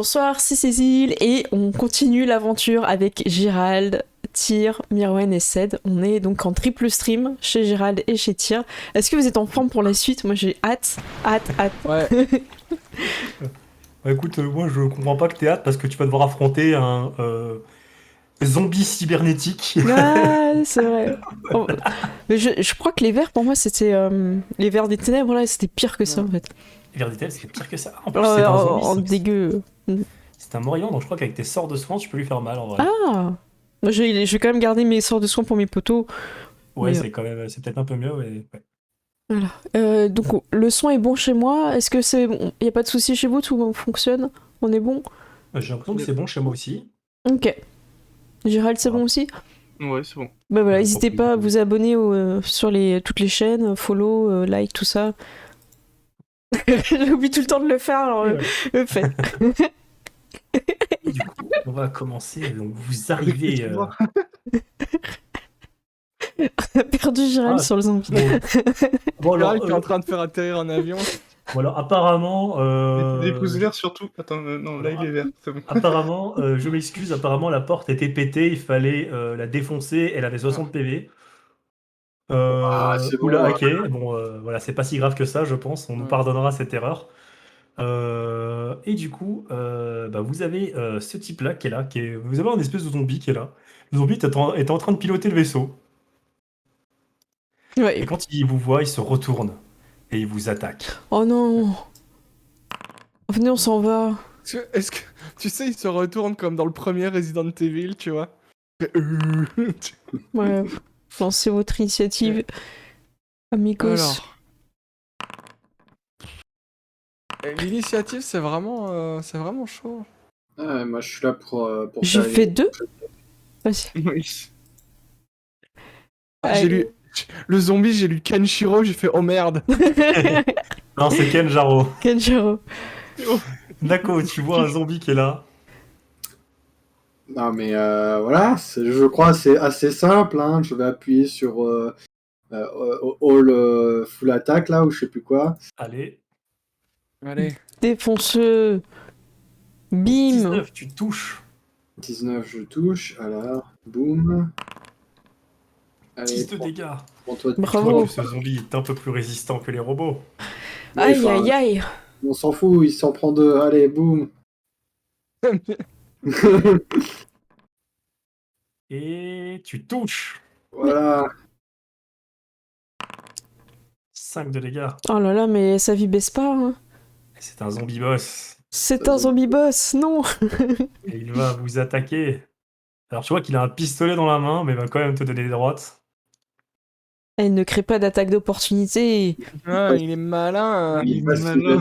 Bonsoir, c'est Cécile et on continue l'aventure avec Gérald, Tyr, Mirwen et Ced. On est donc en triple stream chez Gérald et chez Tyr. Est-ce que vous êtes en forme pour la suite? Moi j'ai hâte. Ouais, Bah écoute, moi je comprends pas que t'aies hâte parce que tu vas devoir affronter un zombie cybernétique. Ah, c'est vrai. Oh, mais je crois que les vers pour moi c'était les vers des ténèbres là, c'était pire que ça en fait. Verditel, c'est pire que ça. En plus, c'est un zombie. En dégueu. C'est un mort-vivant, donc je crois qu'avec tes sorts de soins, tu peux lui faire mal en vrai. Ah, moi je vais quand même garder mes sorts de soins pour mes poteaux. Ouais, Mais, c'est quand même, c'est peut-être un peu mieux. Ouais. voilà. Donc le son est bon chez moi. Est-ce que c'est bon? Y a pas de souci chez vous? Tout fonctionne? On est bon? J'ai l'impression que c'est bon chez moi aussi. Ok. Gérald, c'est bon aussi? ouais, c'est bon. Bah voilà, Je n'hésitez crois pas à que- vous abonner sur toutes les chaînes, follow, like, tout ça. J'oublie tout le temps de le faire, alors le faites. Et du coup, on va commencer. Donc vous arrivez. On a perdu Gérald Ah, sur le zombie. bon alors, Gérald qui est en train de faire atterrir un avion. apparemment. Les pouces verts surtout. Attends, non, là il est vert, c'est bon. Apparemment, je m'excuse, apparemment la porte était pétée, il fallait la défoncer, elle avait 60 PV. C'est bon. Oula, ok, bon, voilà, c'est pas si grave que ça, je pense, on nous Ouais. pardonnera cette erreur. Et du coup, bah, vous avez ce type-là qui est là, vous avez un espèce de zombie qui est là. Le zombie est en train de piloter le vaisseau, et Ouais. quand il vous voit, il se retourne, et il vous attaque. Oh non. Venez, on s'en va. Est-ce que tu sais, il se retourne comme dans le premier Resident Evil, tu vois? Ouais. Lancez votre initiative. Amigos. Alors, l'initiative, c'est vraiment chaud. Ah, moi je suis là pour J'ai faire fait 2. Vas-y. Oui. J'ai lu le zombie, j'ai lu Kenshiro, j'ai fait oh merde. Non, c'est Kenjaro. Kenjiro. Nako, tu vois un zombie qui est là. Non mais voilà, je crois que c'est assez simple. Hein. Je vais appuyer sur All Full Attack là ou je sais plus quoi. Allez, Allez. Défonce-le. Bim. 19, tu touches. 19 je touche, alors boum. Allez, 10 de dégâts. prends-toi Tu vois Bravo. que ce zombie est un peu plus résistant que les robots. Aïe, aïe, aïe. On s'en fout, il s'en prend deux. Allez, boum. Et tu touches. Voilà. 5 de dégâts. Oh là là, mais sa vie baisse pas. Hein. Et c'est un zombie boss. C'est un zombie boss, non. Et il va vous attaquer. Alors tu vois qu'il a un pistolet dans la main, mais il va quand même te donner des droites. Elle ne crée pas d'attaque d'opportunité. Ah, il est malin. Il passe malin.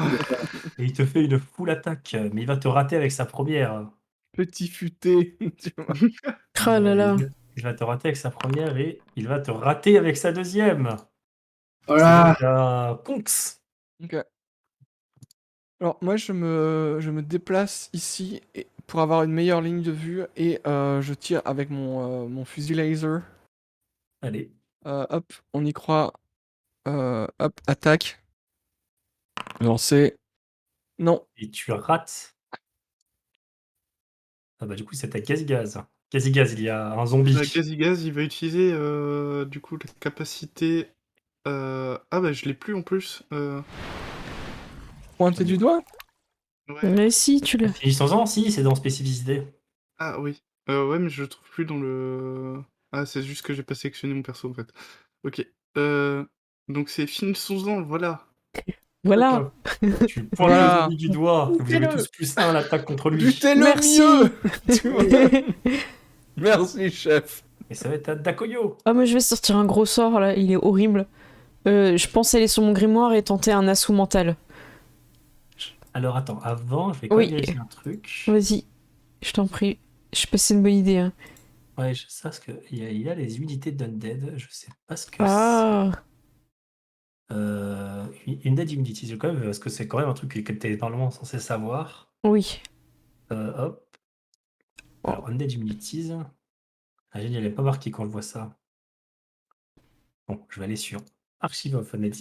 Et il te fait une full attaque. Mais il va te rater avec sa première. Petit futé. Tu vois. Oh là là. Il va te rater avec sa première et il va te rater avec sa deuxième. Voilà. C'est donc un Conx. Ok. Alors moi je me déplace ici pour avoir une meilleure ligne de vue et je tire avec mon fusil laser. Allez. Hop, on y croit. Hop, attaque. Lancer. Non. Et tu rates. Ah bah du coup c'est ta Gaz. Gaz, il y a un zombie. Gaz, il va utiliser du coup la capacité. Ah bah je l'ai plus en plus. Pointer du doigt. Ouais. Mais si, tu l'as. Finissons-en, si, c'est dans spécificité. Ah oui. Ouais, mais je le trouve plus dans le. Ah, c'est juste que j'ai pas sélectionné mon perso en fait. Ok. Donc c'est finissons-en, voilà. Voilà. Hop. Tu pointes Voilà. le zombie du doigt. Vous avez Butez-le. tous plus 1 à l'attaque contre lui. Butez-le Merci. mieux. Tu vois. Merci chef. Et ça va être à Dakoyo. Ah, moi je vais sortir un gros sort là, il est horrible. Je pense aller sur mon grimoire et tenter un assaut mental. Alors attends, avant, je vais quand Oui. même vérifier un truc. Vas-y, je t'en prie. Je sais pas si c'est une bonne idée. Hein. Ouais, je sais parce qu'il y a les unités d'Undead. Je sais pas ce que Ah. c'est. Undead Immunity, je quand même, parce que c'est quand même un truc que tu es normalement censé savoir. Oui. Hop. Alors, Undead Immunities. Ah, génial, il n'est pas marqué quand je vois ça. Bon, je vais aller sur Archive of Undead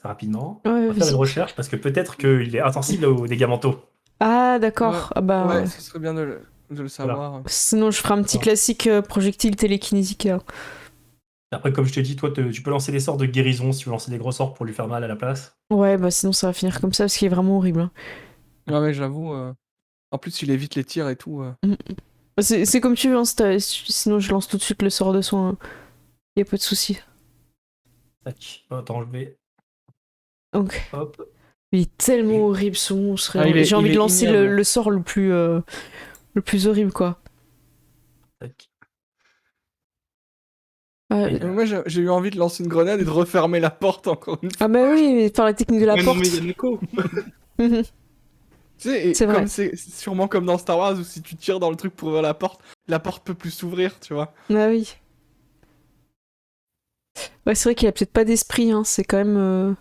rapidement. Ouais, On va faire vas-y. une recherche parce que peut-être qu'il est insensible aux dégâts mentaux. Ah, d'accord. Ah bah, Ouais, ce serait bien de le savoir. sinon, je ferai un petit Voilà. classique projectile télékinésique. Là. Après, comme je t'ai dit, toi, tu peux lancer des sorts de guérison si tu veux lancer des gros sorts pour lui faire mal à la place. Ouais, bah sinon, ça va finir comme ça parce qu'il est vraiment horrible. Hein. Ouais, mais j'avoue. En plus, il évite les tirs et tout. C'est comme tu veux, hein, sinon je lance tout de suite le sort de soin. Hein. Y a pas de souci. Tac. Attends, je vais. Donc, Hop. il est tellement horrible ce monstre. Ah, J'ai envie il de est lancer ignoble. le sort le plus horrible, quoi. Tac. Ah, Et là. Moi, j'ai eu envie de lancer une grenade et de refermer la porte encore une fois. ah bah oui, mais par la technique de la Ah non, porte. mais il y a Nako. Tu sais, et C'est vrai. comme c'est sûrement comme dans Star Wars où si tu tires dans le truc pour ouvrir la porte peut plus s'ouvrir, tu vois. Ah oui. Ouais, c'est vrai qu'il a peut-être pas d'esprit, hein. C'est quand même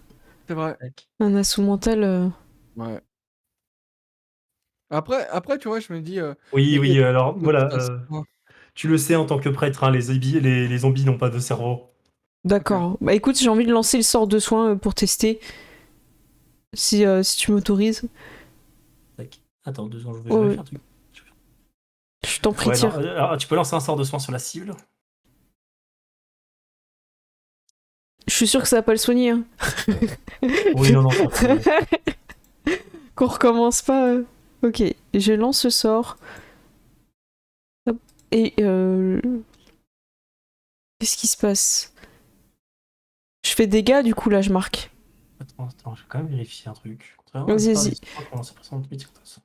C'est vrai. Tac. un assaut mental. Ouais. Après, tu vois, je me dis. Oui, il y a alors des voilà. motivations. Tu le sais en tant que prêtre, hein, les zombies n'ont pas de cerveau. D'accord. Bah écoute, j'ai envie de lancer le sort de soin pour tester. Si tu m'autorises. Tac. Attends, 2 secondes, je vais Ouais, faire un truc. je t'en prie, Ouais, non, tire. alors, tu peux lancer un sort de soin sur la cible. Je suis sûr que ça va pas le soigner. Hein. Oui, non, ça va. Qu'on recommence pas. Ok, je lance ce sort. Hop. Et qu'est-ce qui se passe? Je fais dégâts, du coup là je marque. Attends, je vais quand même vérifier un truc. Contrairement à la Vas-y, plupart vas-y. des histoires qu'on lance précédemment, vite, ça.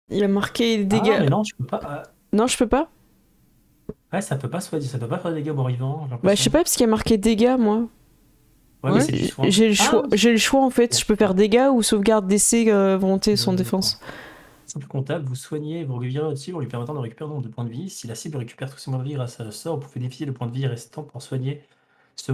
Il a marqué Ah, dégâts. mais non, tu peux pas. Non, je peux pas? Ouais, ça peut pas soigner, ça peut pas faire des dégâts mort-vivant, j'ai Bah je l'impression. sais pas parce qu'il y a marqué dégâts moi. Ouais, mais Ouais. c'est du soin. J'ai le choix. Ah, J'ai le choix en fait. Je peux faire dégâts ou sauvegarde d'essai volonté sans défense. Simple comptable, vous soignez et vous revirez votre cible en lui permettant de récupérer le nombre de points de vie. Si la cible récupère tous ses points de vie grâce à ce sort, vous pouvez défier le point de vie restant pour soigner ce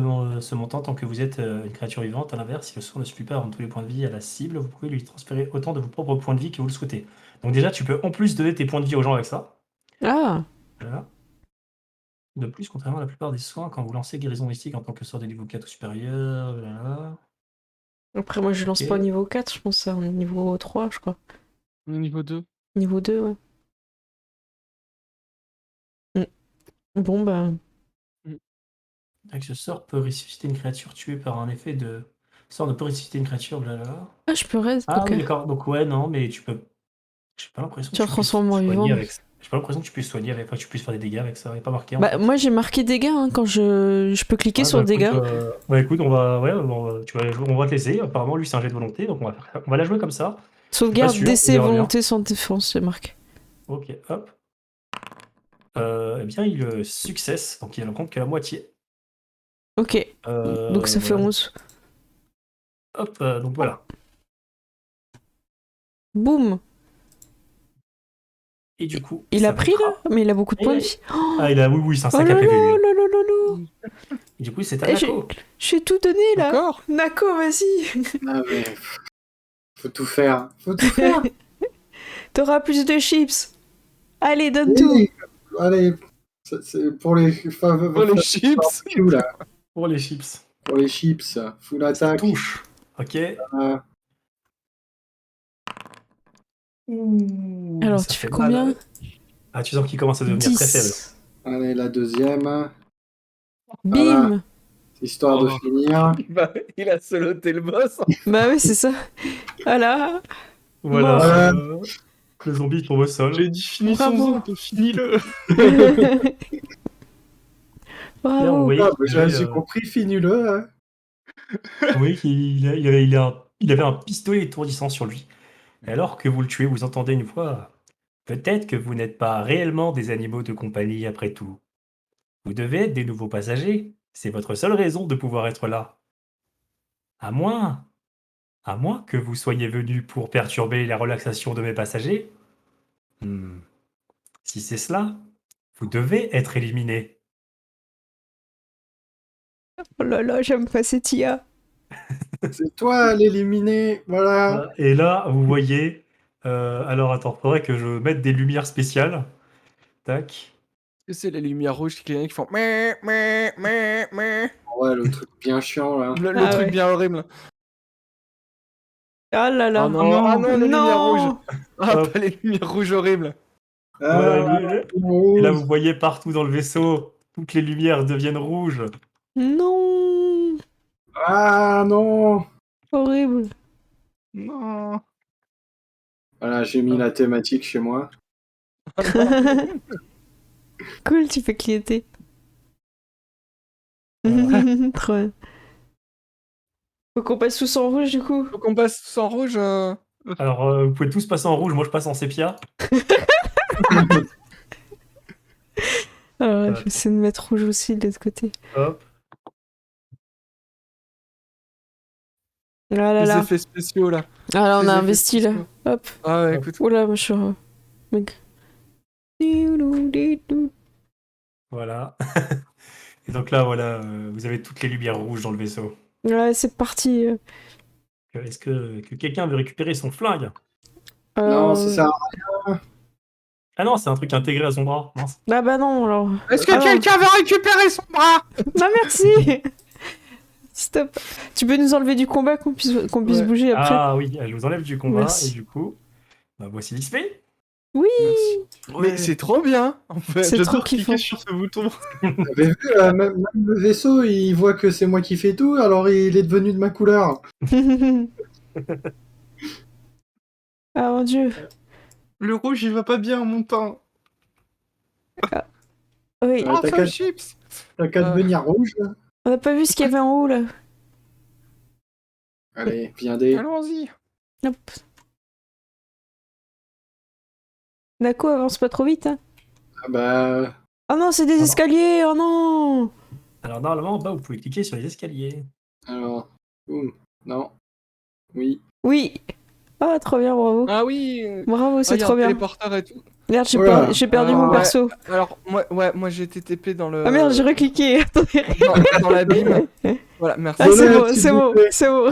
montant tant que vous êtes une créature vivante. À l'inverse, si le sort ne suffit pas à rendre tous les points de vie à la cible, vous pouvez lui transférer autant de vos propres points de vie que vous le souhaitez. Donc déjà, tu peux en plus donner tes points de vie aux gens avec ça. Ah. Voilà. De plus, contrairement à la plupart des soins, quand vous lancez guérison mystique en tant que sort de niveau 4 ou supérieur, voilà. Après moi je lance Ok. pas au niveau 4, je pense c'est au niveau 3 je crois. Au niveau 2. Niveau 2 ouais. Bon bah. Avec ce sort peut ressusciter une créature tuée par un effet de. Sort ne peut ressusciter une créature, blablabla. Ah je peux raise. Ah Ok. oui, d'accord. Donc ouais, non, mais tu peux. J'ai pas l'impression que Tu tu puisses transformes en soigner vivant. avec ça. J'ai pas l'impression que tu puisses soigner avec. Enfin, que tu puisses faire des dégâts avec ça. Il n'est pas marqué en Bah fait. moi j'ai marqué dégâts hein, quand je peux cliquer Ouais, sur bah, écoute, dégâts. écoute, on va. Ouais, tu vas on va te laisser. Apparemment, lui, c'est un jet de volonté, donc on va la jouer comme ça. Je suis pas Sauvegarde sûr, on d'essai verra bien. volonté sans défense, c'est marqué. Ok, hop. Eh bien, il successe, donc il en compte que la moitié. Ok. Donc ça fait Voilà. 11. Hop, donc voilà. Boum. Et du coup, Il ça a pris mettra- là? Mais il a beaucoup de Et points de là, vie. Ah, oui, c'est un Oh sac là à là PV, lui. là Hein. là là là. Et du coup, c'est à Eh, Nako. j'ai tout donné là. D'accord. Nako, vas-y. Ah, mais faut tout faire. Faut tout faire. T'auras plus de chips. Allez, donne tout. Oui, allez, c'est pour les Pour les chips. barbecue, là. Pour les chips. Pour les chips. Full Ça attaque. touche. Ok. Ouh, Alors, ça tu fais fait combien? mal. Ah, tu sens qu'il commence à devenir très faible. 10. Allez, la deuxième. Bim. Histoire de Oh. finir. Il a soloté le boss. Bah oui, c'est ça. Voilà. Voilà. Mort. Le zombie tombe au sol. J'ai dit finis Bravo. son finis-le. Là, on Bravo. voyait Ah, qu'il bah, avait, j'ai compris, finis-le. Hein. on voyait qu'il il avait un pistolet étourdissant sur lui. Et alors que vous le tuez, vous entendez une voix. Peut-être que vous n'êtes pas réellement des animaux de compagnie après tout. Vous devez être des nouveaux passagers. C'est votre seule raison de pouvoir être là. À moins que vous soyez venus pour perturber la relaxation de mes passagers. Hmm. Si c'est cela, vous devez être éliminé. Oh là là, j'aime pas cette IA. C'est toi l'éliminer. Voilà. Voilà. Et là, vous voyez. Alors attends, faudrait que je mette des lumières spéciales. Tac. C'est les lumières rouges qui clignotent qui font. Le Ouais, le truc bien chiant, là. truc Ah ouais. bien horrible. Ah là là. Ah non, les lumières rouges. Non. Ah, Hop. pas les lumières rouges horribles. Voilà, Ah, et là, rose. vous voyez partout dans le vaisseau, toutes les lumières deviennent rouges. Non. Ah non. Horrible. Non. Voilà, j'ai mis la thématique chez moi. Cool, tu fais clignoter. Voilà. Trop bien. Faut qu'on passe tous en rouge du coup. Faut qu'on passe sans rouge. Alors, vous pouvez tous passer en rouge, moi je passe en sépia. Alors, Ça je va. vais essayer de mettre rouge aussi de l'autre côté. Hop. Ah là Les là. effets spéciaux là. Ah là, on Les a effets investi là. spéciaux. Hop. Ah ouais, Hop. écoute. Oula, moi je suis. Mec. Voilà. Et donc là, voilà, vous avez toutes les lumières rouges dans le vaisseau. Ouais, c'est parti. Est-ce que quelqu'un veut récupérer son flingue? Non, ça Euh, sert à rien. Ah non, c'est un truc intégré à son bras. Mince. Ah bah non, alors. Est-ce que Ah non. quelqu'un veut récupérer son bras? Non, merci. Stop. Tu peux nous enlever du combat qu'on puisse Ouais. bouger après. Ah oui, je vous enlève du combat, Merci. et du coup, bah, voici l'XP. Oui. Merci. Ouais. Mais c'est trop bien. En fait. C'est trop J'adore cliquer kiffant. sur ce bouton. Vous avez vu, même le vaisseau, il voit que c'est moi qui fais tout, alors il est devenu de ma couleur. Ah mon dieu. Le rouge, il va pas bien en montant. Oui. Ah, T'as ça qu'à chips. t'as qu'à devenir rouge. Là. On n'a pas vu ce qu'il y avait en haut là. Allez, viens des. Allons-y. Hop. Nako, avance pas trop vite. Hein. Ah bah. Oh non, c'est des non. escaliers. Oh non. Alors normalement, en bas, vous pouvez cliquer sur les escaliers. Alors. Non. Oui. Oui. Ah, trop bien, bravo. Ah oui. Bravo, Ah, c'est y a trop un bien. téléporteur et tout. Merde, Voilà. j'ai perdu mon Ouais. perso. Alors moi j'ai été TP dans le. Ah merde, j'ai recliqué. Attendez. dans l'abîme. Voilà, merci. Ah, c'est Relève, bon, s'il c'est vous bon, plaît. c'est bon.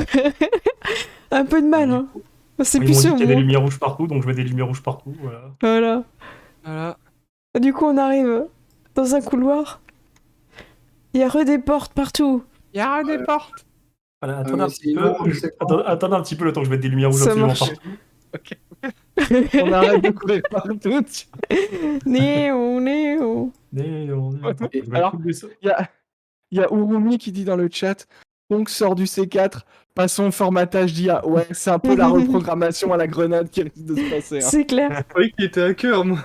Un peu de mal, Du hein. coup, C'est ils plus m'ont dit sûr, qu'il y a des moi. lumières rouges partout, donc je mets des lumières rouges partout. Voilà. Voilà. Voilà. Du coup, on arrive dans un couloir. Il y a des portes partout. Il y a des portes. Voilà, Ah, attendez mais un c'est petit peu. énorme, c'est grand. Attendez un petit peu le temps que je mette des lumières rouges Ça absolument marche. partout. On arrête de courir partout. Néo, néo. Attends, je mets Alors, tout le vaisseau. il y a Urumi qui dit dans le chat, donc sort du C4, passons au formatage d'IA. Ouais, c'est un peu la reprogrammation à la grenade qui risque de se passer. Hein. C'est clair. Je croyais qu'il était hacker, moi.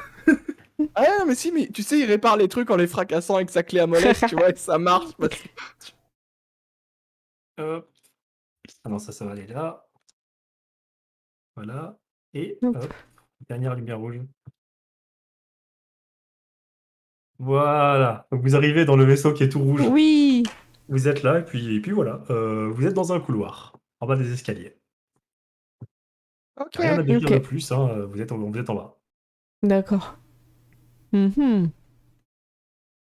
Ah non, mais si, mais tu sais, il répare les trucs en les fracassant avec sa clé à molette, tu vois, et ça marche. Parce que... Hop. Ah non, ça va aller là. Voilà. Et Hop. hop, dernière lumière rouge. Voilà. Donc vous arrivez dans le vaisseau qui est tout rouge. Oui. Vous êtes là, et puis voilà. Vous êtes dans un couloir, en bas des escaliers. Ok. Rien à dire Ok. de plus, hein, vous êtes en bas. D'accord. Mhm.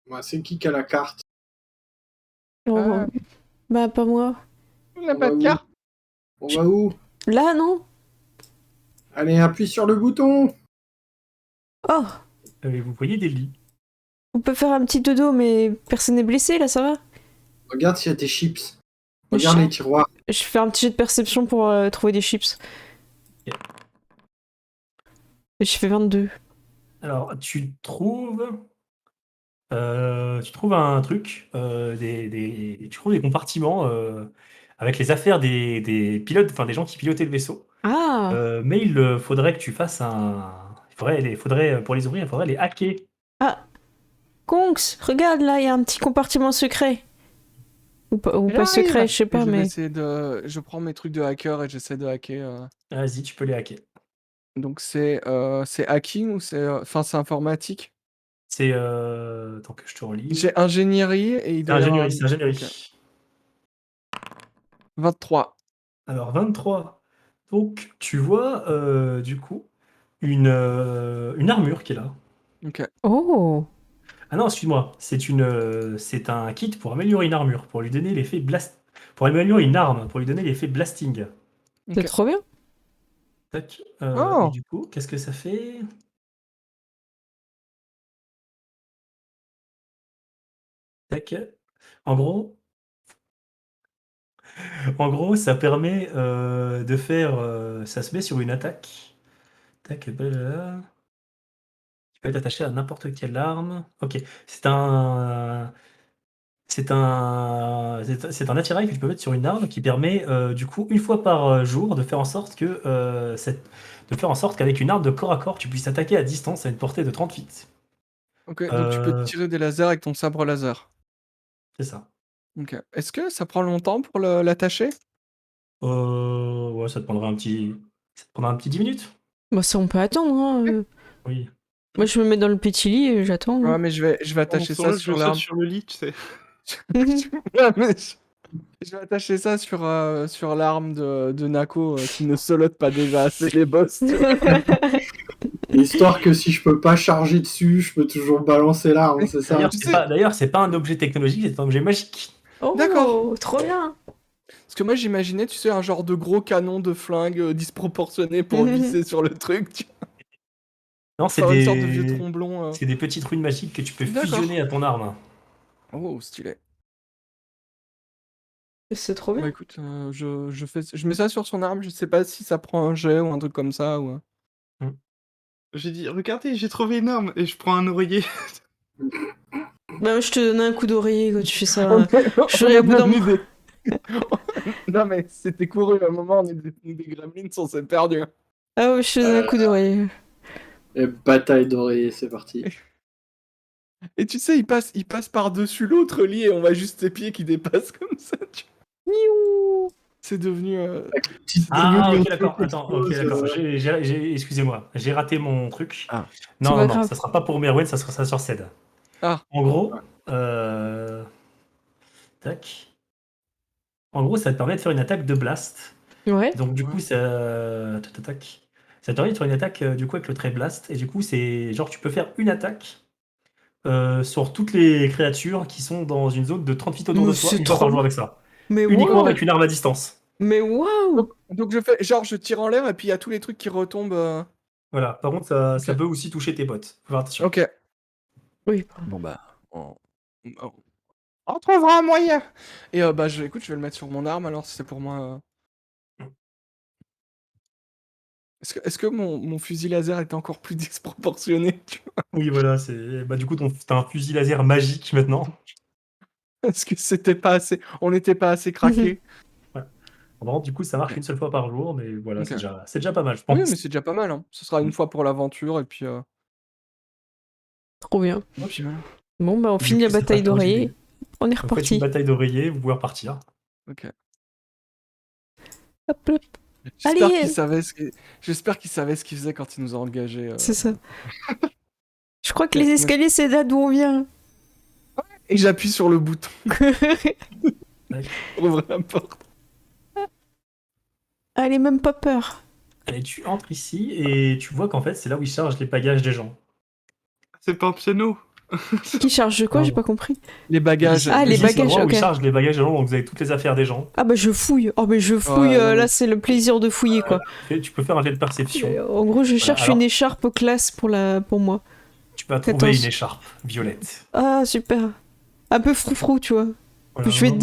Moi, c'est qui a la carte? Oh, Ah. bah, pas moi. On n'a On pas va de où? carte. On va où? Là, non? Allez, appuie sur le bouton. Oh, Vous voyez des lits. on peut faire un petit dodo, mais personne n'est blessé, là, ça va? Regarde s'il y a tes chips. Des Regarde chips. les tiroirs. Je fais un petit jet de perception pour trouver des chips. Ok. Et je fais 22. Alors, tu trouves un truc, tu trouves des compartiments avec les affaires des pilotes, enfin des gens qui pilotaient le vaisseau. Ah! Mais faudrait que tu fasses pour les ouvrir, il faudrait les hacker. Ah! Kongs, regarde là, il y a un petit compartiment secret. Ou pas secret, je sais pas, je vais mais. essayer de... Je prends mes trucs de hacker et j'essaie de hacker. Vas-y, tu peux les hacker. Donc c'est hacking ou c'est... Enfin, c'est informatique. C'est attends que je te relis. J'ai ingénierie et il C'est doit y avoir... ingénierie, c'est ingénierie. Ok. 23. Alors 23. Donc tu vois du coup une armure qui est là. Ok. Oh! Ah non, excuse-moi, c'est un kit pour améliorer une armure, pour lui donner l'effet blast, pour améliorer une arme, pour lui donner l'effet blasting. C'est Ok. trop bien. Tac. Oh. Et du coup, qu'est-ce que ça fait? Tac. En gros, En gros, ça permet de faire. Ça se met sur une attaque. Tac, blablabla. Tu peux être attaché à n'importe quelle arme. Ok. C'est un. C'est un attirail que tu peux mettre sur une arme qui permet, du coup, une fois par jour, de faire en sorte que de faire en sorte qu'avec une arme de corps à corps, tu puisses attaquer à distance à une portée de 30 feet. Ok, donc tu peux Euh, tirer des lasers avec ton sabre laser. c'est ça. Ok. Est-ce que ça prend longtemps pour l'attacher? Ouais, ça te prendra un petit 10 minutes. Bah, ça, on peut attendre. Hein. Oui. Moi, je me mets dans le petit lit et j'attends. Ouais, Hein. mais je vais Pendant attacher ce temps-là, ça je sur saute l'arme. sur le lit, tu sais. Ouais, mais je vais attacher ça sur l'arme de Nako qui ne solote pas déjà assez les boss. Tu vois. Histoire que si je peux pas charger dessus, je peux toujours balancer l'arme, c'est ça? D'ailleurs, tu c'est sais- pas, d'ailleurs, c'est pas un objet technologique, c'est un objet magique. Oh, D'accord. trop bien. Parce que moi j'imaginais, tu sais, un genre de gros canon de flingue disproportionné pour visser sur le truc. Tu vois. Non, c'est Faire une sorte de vieux des... tromblon. c'est des petites runes magiques que tu peux D'accord. fusionner à ton arme. Oh, stylé. C'est trop Bah bien. écoute, je mets ça sur son arme, je sais pas si ça prend un jet ou un truc comme ça. Ou... J'ai dit, regardez, j'ai trouvé une arme, et je prends un oreiller. Bah, je te donne un coup d'oreiller quand tu fais ça. On Je serai au bout d'un moment. Non mais c'était couru, à un moment on est devenu des gremlins, on s'est perdu. Ah ouais, je te donne un coup d'oreiller. Et bataille d'oreiller, c'est parti. Et tu sais, il passe par-dessus l'autre lit et on voit juste ses pieds qui dépassent comme ça. Miou. C'est devenu... Petite Ah, grue, ok, un d'accord. truc Attends, ok, explose, d'accord. Excusez-moi, j'ai raté mon truc. Ah. C'est Non, pas non, grave. ça sera pas pour Merwen, ça sera ça sur Ced. Ah. En gros, tac. En gros, ça te permet de faire une attaque de blast. Ouais. Donc du coup, ça, tac, tac. Ça te permet de faire une attaque du coup avec le trait blast. Et du coup, c'est genre tu peux faire une attaque sur toutes les créatures qui sont dans une zone de 30 feet autour de Mais toi, c'est une fois par trop jour bien. avec ça. Mais Uniquement waouh. avec une arme à distance. Mais waouh. Donc je fais... Genre je tire en l'air et puis il y a tous les trucs qui retombent... Voilà. Par contre, ça Ok. peut aussi toucher tes potes. Faut faire attention. Ok. Oui. Bon bah... On trouvera un moyen. Et bah écoute, je vais le mettre sur mon arme alors si c'est pour moi... Est-ce que mon fusil laser est encore plus disproportionné, tu vois? Oui, voilà. Bah, du coup, t'as un fusil laser magique maintenant. Est-ce que c'était pas assez... On n'était pas assez craqué? Bon, du coup, ça marche Ok. une seule fois par jour, mais voilà, Ok. c'est déjà pas mal, je pense. Oui, mais c'est déjà pas mal, hein. Ce sera une fois pour l'aventure et puis... Trop bien. Et puis voilà. Bon, bah, on Du finit la coup, c'est bataille pas le tour du d'oreiller. début. On est Vous faites une reparti. bataille d'oreiller, vous pouvez repartir. Ok. Hop, hop. J'espère Allez. qu'il savait J'espère qu'il savait ce qu'il faisait quand il nous a engagés. C'est ça. Je crois que les escaliers, c'est là d'où on vient. Et j'appuie sur le bouton pour ouvrir la porte. Allez, même pas peur. Allez, tu entres ici et tu vois qu'en fait, c'est là où ils chargent les bagages des gens. C'est pas un piano. Qui charge quoi? Non. J'ai pas compris. Les bagages. Ah, les Ici, c'est bagages, l'endroit où ok. ils chargent les bagages des gens, donc vous avez toutes les affaires des gens. Ah bah je fouille. Oh mais je fouille, Ouais, non, là mais- c'est le plaisir de fouiller quoi. Tu peux faire un jet de perception. En gros je cherche alors- une écharpe classe pour moi. Tu vas trouver 14. une écharpe violette. Ah super. Un peu froufrou tu vois. Voilà, je vais te moi,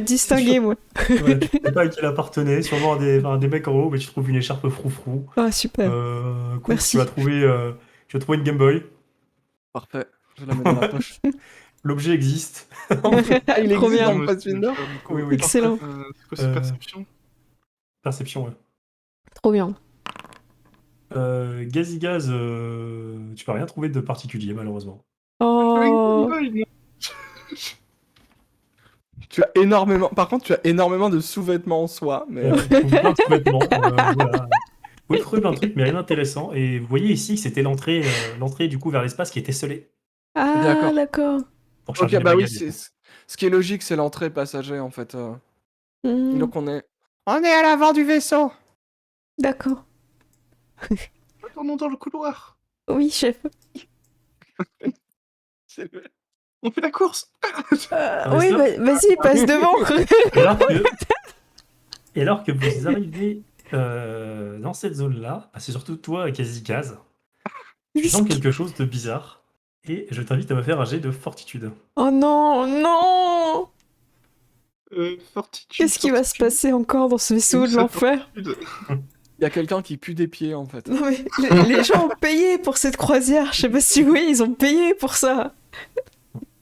distinguer, moi. Ouais, tu sais pas à qui elle appartenait, sûrement à des mecs en haut, mais tu trouves une écharpe froufrou. Ah super. Cool, Merci. tu vas trouver une Game Boy. Parfait. Je la mets dans la poche. L'objet existe. Ah, il Trop existe bien. dans le Pathfinder? Oui, oui. Excellent. C'est quoi cette perception? Perception, ouais. Trop bien. Gazigaz, tu peux rien trouver de particulier, malheureusement. Oh. Tu as énormément... Par contre, tu as énormément de sous-vêtements en soie, mais... Tu trouves plein de sous-vêtements, voilà. Vous pouvez trouver plein de trucs, mais rien d'intéressant. Et vous voyez ici que c'était l'entrée du coup vers l'espace qui était scellée. Ah D'accord. d'accord. Pour charger Ok, les bah oui, bagages. ce qui est logique, c'est l'entrée passager, en fait. Hmm, Donc on est à l'avant du vaisseau. d'accord. Retournons dans le couloir. Oui chef. On fait la course. Oui stop. vas-y passe devant. Et alors que vous arrivez dans cette zone-là, bah, c'est surtout toi, Kazikaz. Tu sens quelque chose de bizarre. Et je t'invite à me faire un jet de fortitude. Oh non non. Fortitude. Qu'est-ce qui va se passer encore dans ce vaisseau de l'enfer? Fortitude. Il y a quelqu'un qui pue des pieds en fait. Non mais les gens ont payé pour cette croisière. Je sais pas si oui, ils ont payé pour ça.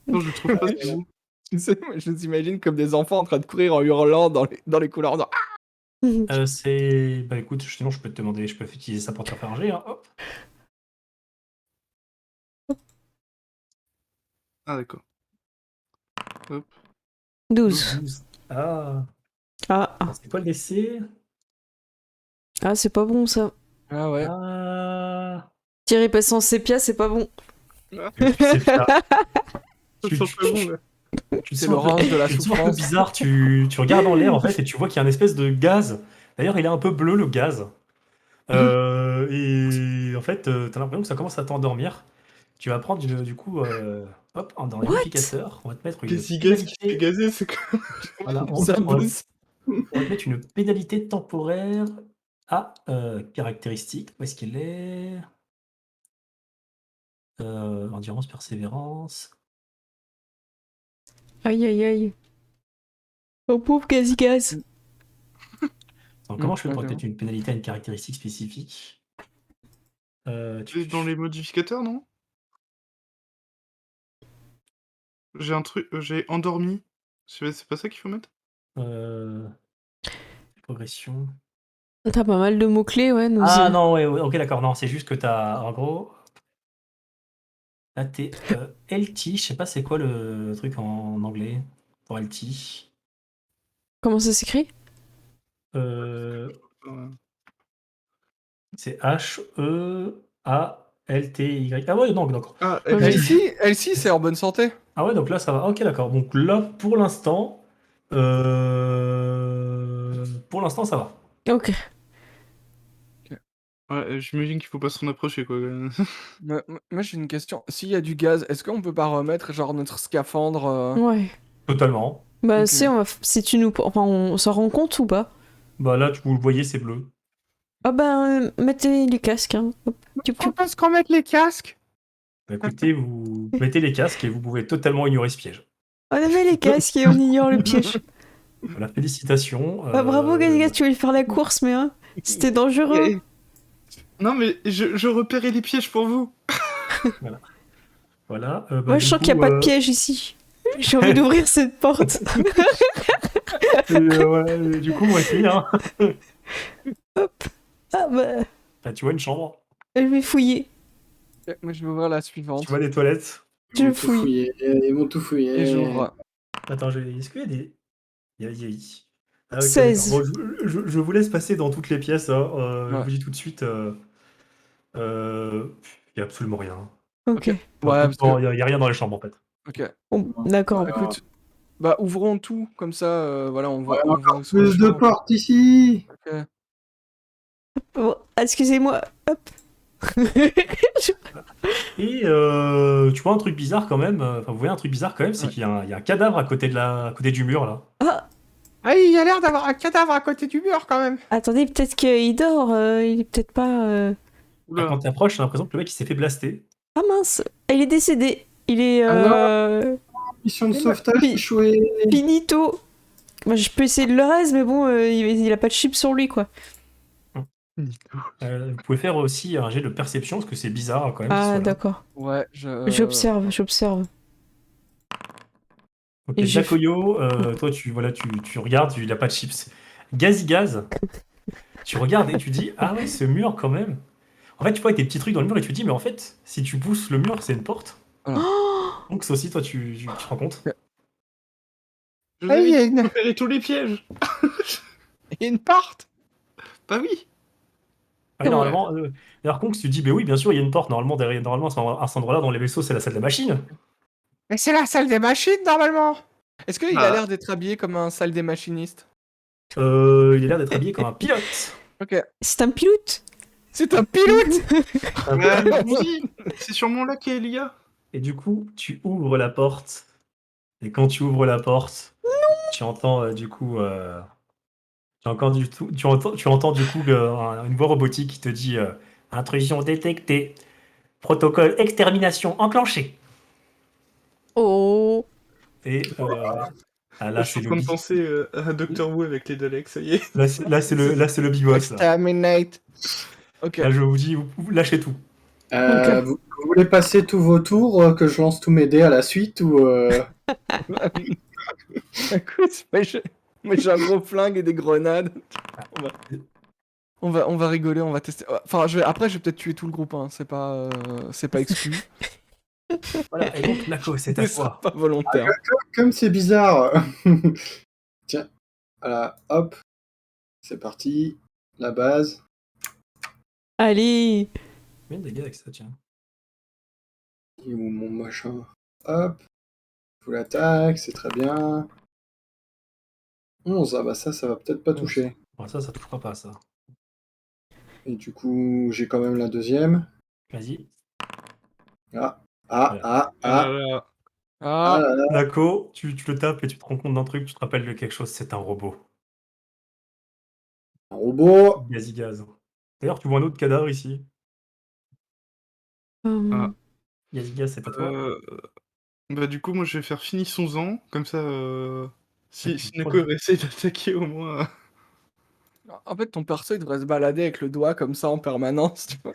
Non, je trouve pas ce mot. Tu sais, moi, je nous imagine comme des enfants en train de courir en hurlant dans les couloirs. C'est. Bah écoute, sinon je peux te demander, je peux utiliser ça pour te faire un jet. Hein. Hop. Ah, d'accord. Hop. 12. 12. Ah, Ah, c'est quoi le DC? ah c'est pas bon ça. Ah ouais. Ah. Tirer passant sépia, c'est pas bon. C'est ça. Ça sent pas bon, là. Tu te C'est sens un peu- l'orange de la tu te sens un peu souffrance. bizarre, tu regardes en l'air en fait et tu vois qu'il y a une espèce de gaz. D'ailleurs, il est un peu bleu le gaz. Et en fait, t'as l'impression que ça commence à t'endormir. Tu vas prendre du coup, hop, dans l'amplificateur, on va te mettre une Qu'est-ce qui gaze qui fait pénalité. gazer, c'est quoi? Voilà, Ça on va buzz. te mettre une pénalité temporaire à caractéristique. Où est-ce qu'il est? Endurance, persévérance. Aïe aïe aïe. Oh pauvre Gaz. Donc, comment je fais pour ok. mettre une pénalité à une caractéristique spécifique? C'est dans les modificateurs, non? J'ai un truc, j'ai endormi. C'est pas ça qu'il faut mettre? Progression. T'as pas mal de mots-clés, ouais. Nous Ah non, ouais, ok, d'accord. Non, c'est juste que t'as, en gros, là t'es LT. Je sais pas c'est quoi le truc en anglais pour LT. Comment ça s'écrit? C'est H-E-A-L-T-Y. Ah ouais, non, d'accord. Ah, Ok. Elsie, c'est en bonne santé. Ah ouais, donc là ça va. Ok, d'accord. Donc là, pour l'instant, ça va. Ok. ouais, j'imagine qu'il faut pas s'en approcher, quoi. Moi, j'ai une question. S'il y a du gaz, est-ce qu'on peut pas remettre genre notre scaphandre Ouais. Totalement. Bah Ok. si tu nous... Enfin, on s'en rend compte ou pas? Bah là, vous le voyez, c'est bleu. Ah ben, mettez les casques, hein. Hop. Est-ce qu'on mette les casques? Bah, écoutez, vous mettez les casques et vous pouvez totalement ignorer ce piège. On met les casques et on ignore le piège. Voilà, félicitations. Ah, bravo Gaz, tu voulais faire la course, mais hein, c'était dangereux. Non, mais je repérais les pièges pour vous. Voilà. Moi, je sens qu'il n'y a pas de piège ici. J'ai envie d'ouvrir cette porte. Du coup, moi aussi. Hein. Ah bah, Bah, tu vois une chambre, je vais fouiller. Moi, je vais ouvrir la suivante. tu vois des toilettes. Je Ils vont tout fouille. fouiller, Ils vont tout fouiller. Et j'ouvre. Attends, est-ce qu'il y a des. Il y a. Ah, ok, 16. d'accord. Bon, je vous laisse passer dans toutes les pièces. Hein. Je Ouais. vous dis tout de suite. Il n'y a absolument rien. Ok. Ouais, parce que... Il n'y a rien dans les chambres en fait. Ok. Bon, d'accord. Écoute, bah ouvrons tout, comme ça, voilà, on voit... Ouais, on encore voit ce qu'on plus de trouve. portes ici. Ok. Bon, excusez-moi. Hop. Et tu vois un truc bizarre quand même. Enfin, vous voyez un truc bizarre quand même, c'est Ouais. qu'il y a un cadavre à côté du mur là. Ah, Ah, il y a l'air d'avoir un cadavre à côté du mur, quand même. attendez, peut-être qu'il dort. Il est peut-être pas... Oula. Quand tu approches, j'ai l'impression que le mec il s'est fait blaster. Ah mince, il est décédé. Il est... Mission de sauvetage Pi- échouée. finito. Moi, je peux essayer de le raise, mais bon, il a pas de chip sur lui, quoi. Vous pouvez faire aussi un jet de perception parce que c'est bizarre quand même. qu'il soit Ah, là. d'accord. Ouais, J'observe. Ok, Et j'ai Dakoyo, toi tu regardes, il a pas de chips. Gaz, tu regardes et tu dis ah ouais ce mur quand même. En fait tu vois des petits trucs dans le mur et tu te dis mais en fait si tu pousses le mur c'est une porte. Oh, Donc ça aussi toi tu te rends compte. Je vous Ah, il y a avais une... repéré tous les pièges. il y a une porte. Bah oui. Ah, oui, normalement, d'ailleurs Kongs, tu te dis mais oui bien sûr il y a une porte normalement derrière normalement à cet endroit-là dans les vaisseaux c'est la salle de machine. Mais c'est la salle des machines, normalement. Est-ce qu'il a Ah. l'air d'être habillé comme un salle des machinistes? Il a l'air d'être habillé comme un pilote. Ok. c'est un pilote. C'est un pilote. Oui, c'est sûrement là qu'il y a Elia. Et du coup tu ouvres la porte. Et quand tu ouvres la porte, tu entends du coup tu entends du coup une voix robotique qui te dit intrusion détectée, protocole extermination enclenché. Oh. Et Ah, là, Je suis c'est en le train de big... penser à Doctor Who avec les Daleks, ça y est. là, c'est le big boss, là. Exterminate. Ok. Là, je vous dis, vous lâchez tout. Ok. Vous voulez passer tous vos tours, que je lance tous mes dés à la suite ou Écoute, moi, j'ai un gros flingue et des grenades. On va rigoler, on va tester. Enfin, après, je vais peut-être tuer tout le groupe, hein. C'est pas exclu. Voilà, et donc, Nako, c'est à Mais ce sera toi. pas volontaire. comme c'est bizarre. Tiens, voilà, hop, c'est parti. La base. Allez. Combien de dégâts avec ça, tiens? Et où mon machin. Hop. Full attaque, c'est très bien. 11, ah bah ça va peut-être pas 11. toucher. Bon, ça touchera pas, ça. Et du coup, j'ai quand même la deuxième. Vas-y. Ah, Voilà. ah là. Ah, là là. Nako, tu le tapes et tu te rends compte d'un truc, tu te rappelles de quelque chose, c'est un robot. Un robot. Gazigaz. D'ailleurs, tu vois un autre cadavre ici. Ah. Gazigaz, c'est à toi. Bah du coup, moi je vais faire finissons-en, comme ça, si tu Neko prends- essaie d'attaquer au moins. en fait, ton perso, il devrait se balader avec le doigt comme ça en permanence, tu vois.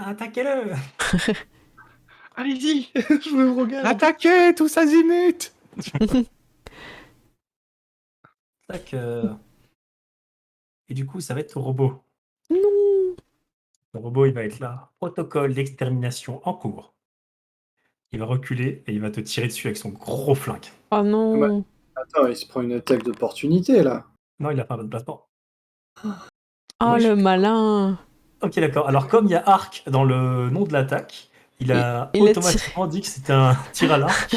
Attaquez-le! Allez-y, je me regarde. Attaquez, tous azimuts! Tac. Et du coup, ça va être au robot. Non. Le robot, il va être là. Protocole d'extermination en cours. Il va reculer et il va te tirer dessus avec son gros flingue. Oh non. Attends, il se prend une attaque d'opportunité là. Non, il a pas un bon placement. Oh Oui, le malin. Ok, d'accord. Alors, comme il y a arc dans le nom de l'attaque, il a Il a automatiquement dit que c'était un tir à l'arc.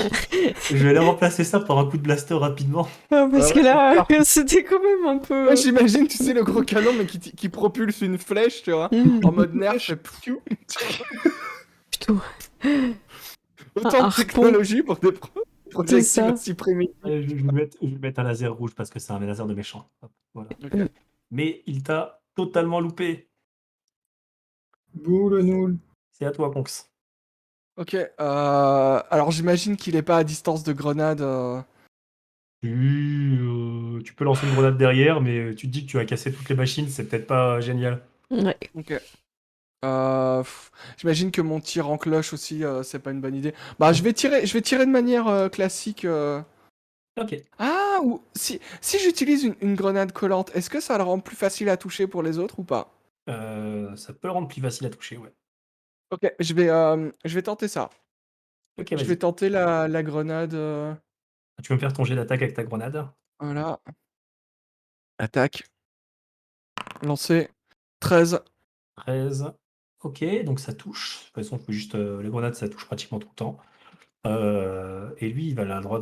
Je vais aller remplacer ça par un coup de blaster rapidement. Ah, parce Ouais, que là, ouais. c'était quand même un peu. Moi, j'imagine, tu sais, le gros canon, mais qui propulse une flèche, tu vois, Hmm, en mode nerf, fait pfiou. plutôt. Autant Un de harpon. technologie pour des projectiles ça. aussi primitifs. Allez, je vais mettre un laser rouge parce que c'est un laser de méchant. Hop, voilà. Ok. Mais il t'a totalement loupé. Boule noule. C'est à toi, Ponx. Ok, alors j'imagine qu'il est pas à distance de grenade. Tu peux lancer une grenade derrière, mais tu te dis que tu vas casser toutes les machines, c'est peut-être pas génial. Ouais. Ok. J'imagine que mon tir en cloche aussi, c'est pas une bonne idée. Bah, je vais tirer de manière classique. Ok. Ah, ou si j'utilise une grenade collante, est-ce que ça le rend plus facile à toucher pour les autres ou pas? Ça peut le rendre plus facile à toucher, ouais. Ok, je vais tenter ça. Ok, Je vas-y. vais tenter la grenade. Tu peux me faire ton jet d'attaque avec ta grenade. Voilà. Attaque. Lancer. 13. 13. Ok, donc ça touche. De toute façon, je peux juste. Les grenades, ça touche pratiquement tout le temps. Et lui, il a le droit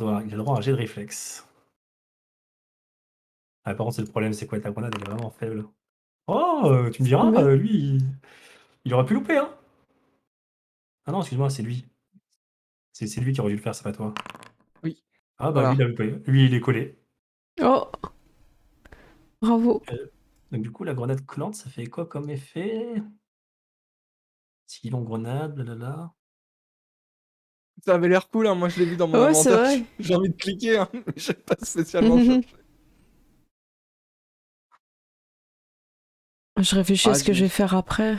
à un jet de réflexe. Ah, par contre, c'est le problème, c'est quoi? Ta grenade, elle est vraiment faible. Oh, tu me diras, Combien lui, il aurait pu louper, hein. Ah non, excuse-moi, c'est lui. C'est lui qui aurait dû le faire, c'est pas toi. Oui. Ah bah lui, Voilà. il a loupé. Lui, il est collé. Oh. Bravo. Donc du coup, la grenade collante, ça fait quoi comme effet? Silon grenade, blablabla. Ça avait l'air cool, hein. Moi je l'ai vu dans mon Ouais, c'est inventaire. vrai. J'ai envie de cliquer, hein, mais j'ai pas spécialement cherché. Je réfléchis à ce que je vais faire après.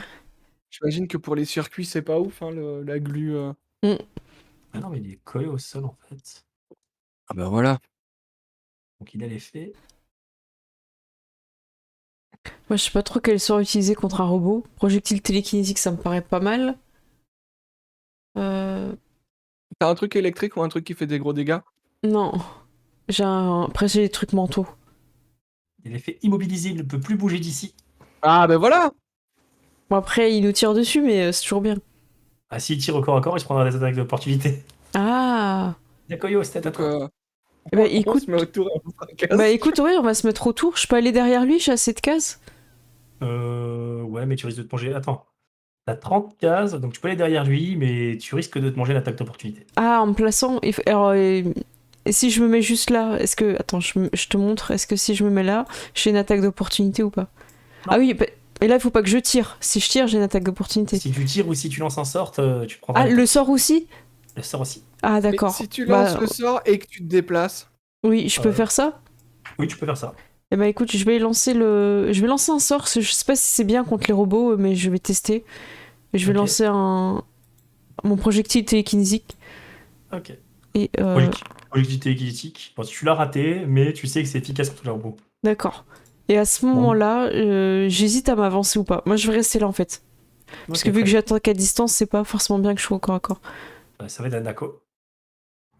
J'imagine que pour les circuits, c'est pas ouf, hein, la glu. Ah non, mais il est collé au sol en fait. Ah bah voilà. Donc il a l'effet. Moi, je sais pas trop quel sort utiliser contre un robot. Projectile télékinésique, ça me paraît pas mal. T'as un truc électrique ou un truc qui fait des gros dégâts? Non. Après, j'ai des trucs mentaux. Il a l'effet immobilisé, il ne peut plus bouger d'ici. Ah bah voilà. Bon, après, il nous tire dessus, mais c'est toujours bien. Ah, s'il tire au corps à corps, il se prendra des attaques d'opportunité. Ah. Yakoyo, c'était à Donc, toi. Bah, on écoute, se met autour et on fracasse. bah écoute, ouais, on va se mettre autour. Je peux aller derrière lui, j'ai assez de cases. Ouais, mais tu risques de te manger. Attends. T'as 30 cases, donc tu peux aller derrière lui, mais tu risques de te manger l'attaque d'opportunité. Ah, en me plaçant. Alors, et si je me mets juste là, est-ce que. Attends, je te montre. Est-ce que si je me mets là, j'ai une attaque d'opportunité ou pas? Non. Ah oui, bah, et là, il faut pas que je tire. Si je tire, j'ai une attaque d'opportunité. Si tu tires ou si tu lances un sort, tu prendras Ah, l'attaque. le sort aussi? Le sort aussi. Ah, Mais d'accord. si tu lances Bah, le sort et que tu te déplaces. Oui, je peux Euh. faire ça? Oui, tu peux faire ça. Eh ben écoute, je vais lancer un sort. Je sais pas si c'est bien contre les robots, mais je vais tester. Je vais Ok. lancer mon projectile télékinésique. Ok. Et Projectilité kinétique. Bon, tu l'as raté, mais tu sais que c'est efficace contre les robots. d'accord. Et à ce Bon. moment-là, j'hésite à m'avancer ou pas. Moi, je vais rester là en fait. Parce Ok, que vu très que bien. j'attaque à distance, c'est pas forcément bien que je sois au corps à corps. Ça va être Nako.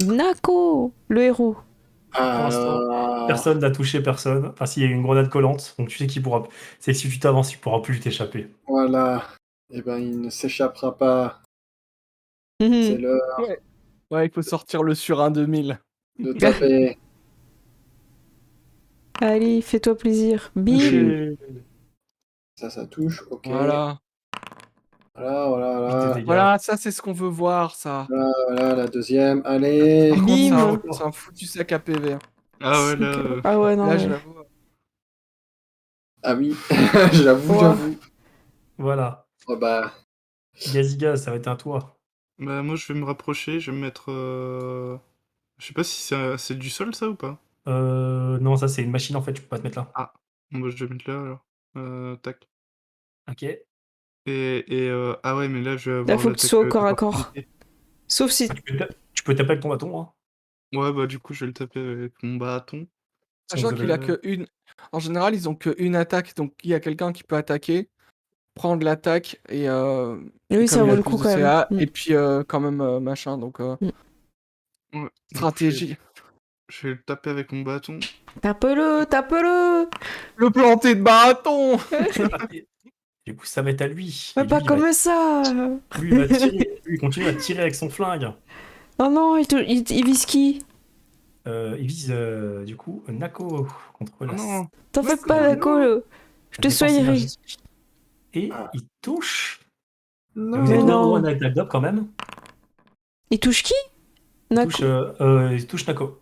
Nako, le héros. Pour l'instant, personne n'a touché personne. Enfin, s'il y a une grenade collante, donc tu sais qu'il pourra. C'est que si tu t'avances, il pourra plus t'échapper. Voilà. Eh ben, il ne s'échappera pas. Mhm. C'est l'heure Ouais. Ouais, il faut sortir le sur 1 2000. de taper. Allez, fais-toi plaisir. Bim. Touché. Ça touche. Ok. Voilà. Voilà, voilà, Vite des voilà. dégâts. Voilà, ça c'est ce qu'on veut voir, ça. Voilà, la deuxième. Allez. Par contre, Bim. c'est un foutu sac à PV. Ah ouais, C'est là. que- Ah ouais, non, Là, mais... je l'avoue. Ah oui, j'avoue, Ouais. j'avoue. Voilà. Oh bah, Gazigaz, ça va être un toi. Bah, moi, je vais me rapprocher, je vais me mettre. Je sais pas si c'est du sol, ça ou pas? Non, ça c'est une machine en fait, tu peux pas te mettre là. Ah, bon, bah, je vais mettre là alors. Tac. Ok. Ah ouais, mais là, je vais Là, avoir faut que tu l'attaque sois au corps à corps. d'opportunité. Sauf si... Tu peux taper avec ton bâton. Hein. Ouais, bah, du coup, je vais le taper avec mon bâton. Sachant Vous qu'il a avez- que une. En général, ils ont que une attaque, donc il y a quelqu'un qui peut attaquer, prendre l'attaque et Oui, ça comme il vaut a le plus coup de quand même. CA, Mm. et puis quand même machin, donc Ouais. Du coup, stratégie. je vais le taper avec mon bâton. Tape-le, tape-le. Le planter de bâton. Du coup, ça va être à lui. Mais Et pas lui, il va- comme ça. lui, il va tirer. Lui, il continue à tirer avec son flingue. Oh non, il vise qui? Il vise du coup Nako contre Oh la non! T'en fais Nako, pas, non. Nako. Je te défense soignerai. énergétique. Et Ah. il touche. non. Vous Mais êtes tous les non. droits à un attaque d'op quand même. Il touche qui? Il Nako. il touche Nako.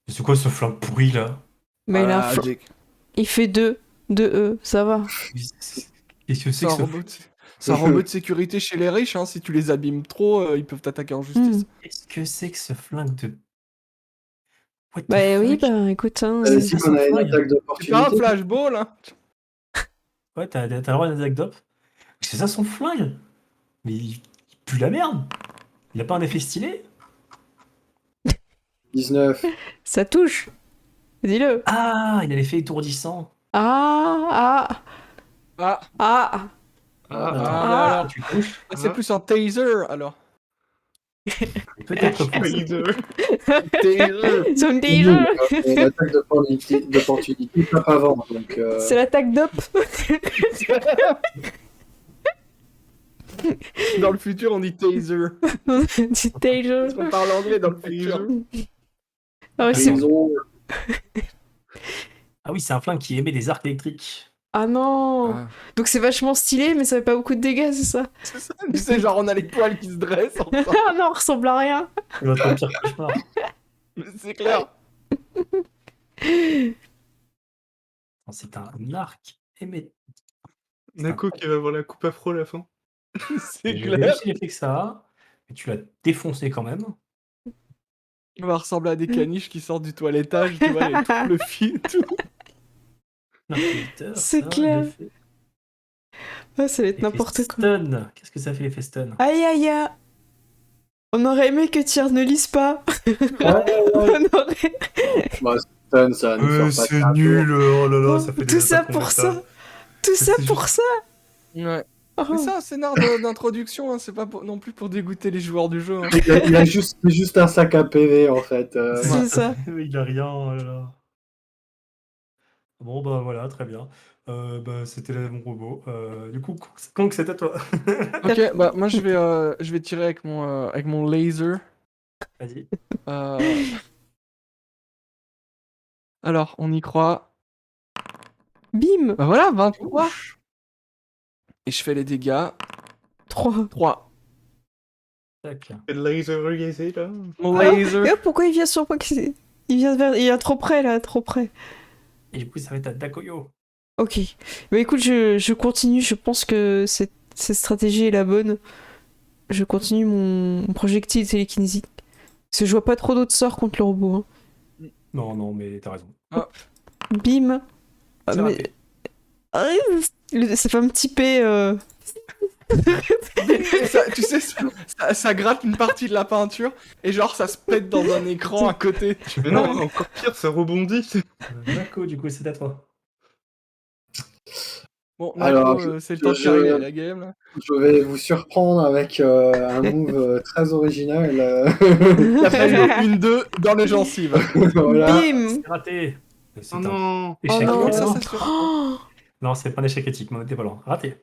C'est quoi ce flingue pourri là? Mais Voilà, il il fait 2 de E, ça va. Qu'est-ce que c'est c'est que un ce robot. C'est un robot de sécurité chez les riches. Hein. Si tu les abîmes trop, ils peuvent t'attaquer en justice. Qu'est-ce que c'est que ce flingue de. What the Bah oui, fuck? bah écoute, hein, T'as dit c'est qu'on a une flingue. attaque C'est pas un d'opportunité. flashball, hein. Ouais, t'as le droit à un attaque d'op. C'est ça son flingue? Mais il pue la merde. Il a pas un effet stylé? 19. ça touche. Dis-le. Ah, il a l'effet étourdissant. Ah, ah, Ah, ah. Ah, bah alors. Tu touches. C'est plus un taser alors. Peut-être plus. Taser. Son déjà. Une attaque d'opportunité, pas avant. Donc, C'est l'attaque d'op. Dans le futur, on dit taser. Du taser. Parce qu'on parle anglais dans le futur. Ah ouais, c'est- Taser. Ah oui, c'est un flingue qui émet des arcs électriques. Ah non. Ah. Donc c'est vachement stylé, mais ça fait pas beaucoup de dégâts, c'est ça? C'est ça, tu sais, genre on a les poils qui se dressent. Enfin. Ah non, on ressemble à rien. C'est votre pire cauchemar. C'est clair. C'est un arc émet. Nako qui va avoir la coupe afro à la fin. C'est J'ai clair. réussi l'effet que ça a, mais tu l'as défoncé quand même. On va ressembler à des caniches qui sortent du toilettage, tu vois, les tout fluffy et tout. L'inquisiteur, C'est ça, clair. l'effet- Ouais, ça va être l'effet n'importe quoi. Stun. Qu'est-ce que ça fait l'effet stun? Aïe aïe aïe. On aurait aimé que Tyr ne lise pas. Ouais, On aurait... bah, stun, ça va nous faire pas de nul, oh là là, ça fait Tout ça pour ça. Tout ça C'est pour ça. Ouais. Oh. Mais c'est un scénar d'introduction, hein, c'est pas non plus pour dégoûter les joueurs du jeu. Hein. Il a juste un sac à PV en fait. C'est ça. Il a rien, oh là là. Bon, bah voilà, très bien. Bah, c'était mon robot. Du coup, Kong, c'est à toi. Ok, bah moi je vais tirer avec mon laser. Vas-y. Alors, on y croit. Bim. Bah voilà, 23. Et je fais les dégâts. 3. 3. Tac. C'est le laser regazé là. Mon laser. Et hop, pourquoi il vient sur moi? Il vient trop près là, trop près. Et du coup, ça va être à Dakoyo. Ok. Bah écoute, je continue. Je pense que cette stratégie est la bonne. Je continue mon projectile télékinésique. Parce que je vois pas trop d'autres sorts contre le robot. Hein. Non, non, mais t'as raison. Bim. Ah, C'est mais- raté. Ah, ça fait un petit P. Tu sais, ça gratte une partie de la peinture et genre ça se pète dans un écran à côté. Mais non, encore pire, ça rebondit. Nako, du coup, c'est à toi. Bon, Alors, Nako, c'est le temps de je- terminer la game là. Je vais vous surprendre avec un move très original. Ça fait une 2 dans les gencives. Voilà. Bim. C'est raté. C'est Oh un non. Oh échec. non. Ça se fait. Oh. Non, c'est pas un échec éthique, mais on était pas loin. Raté.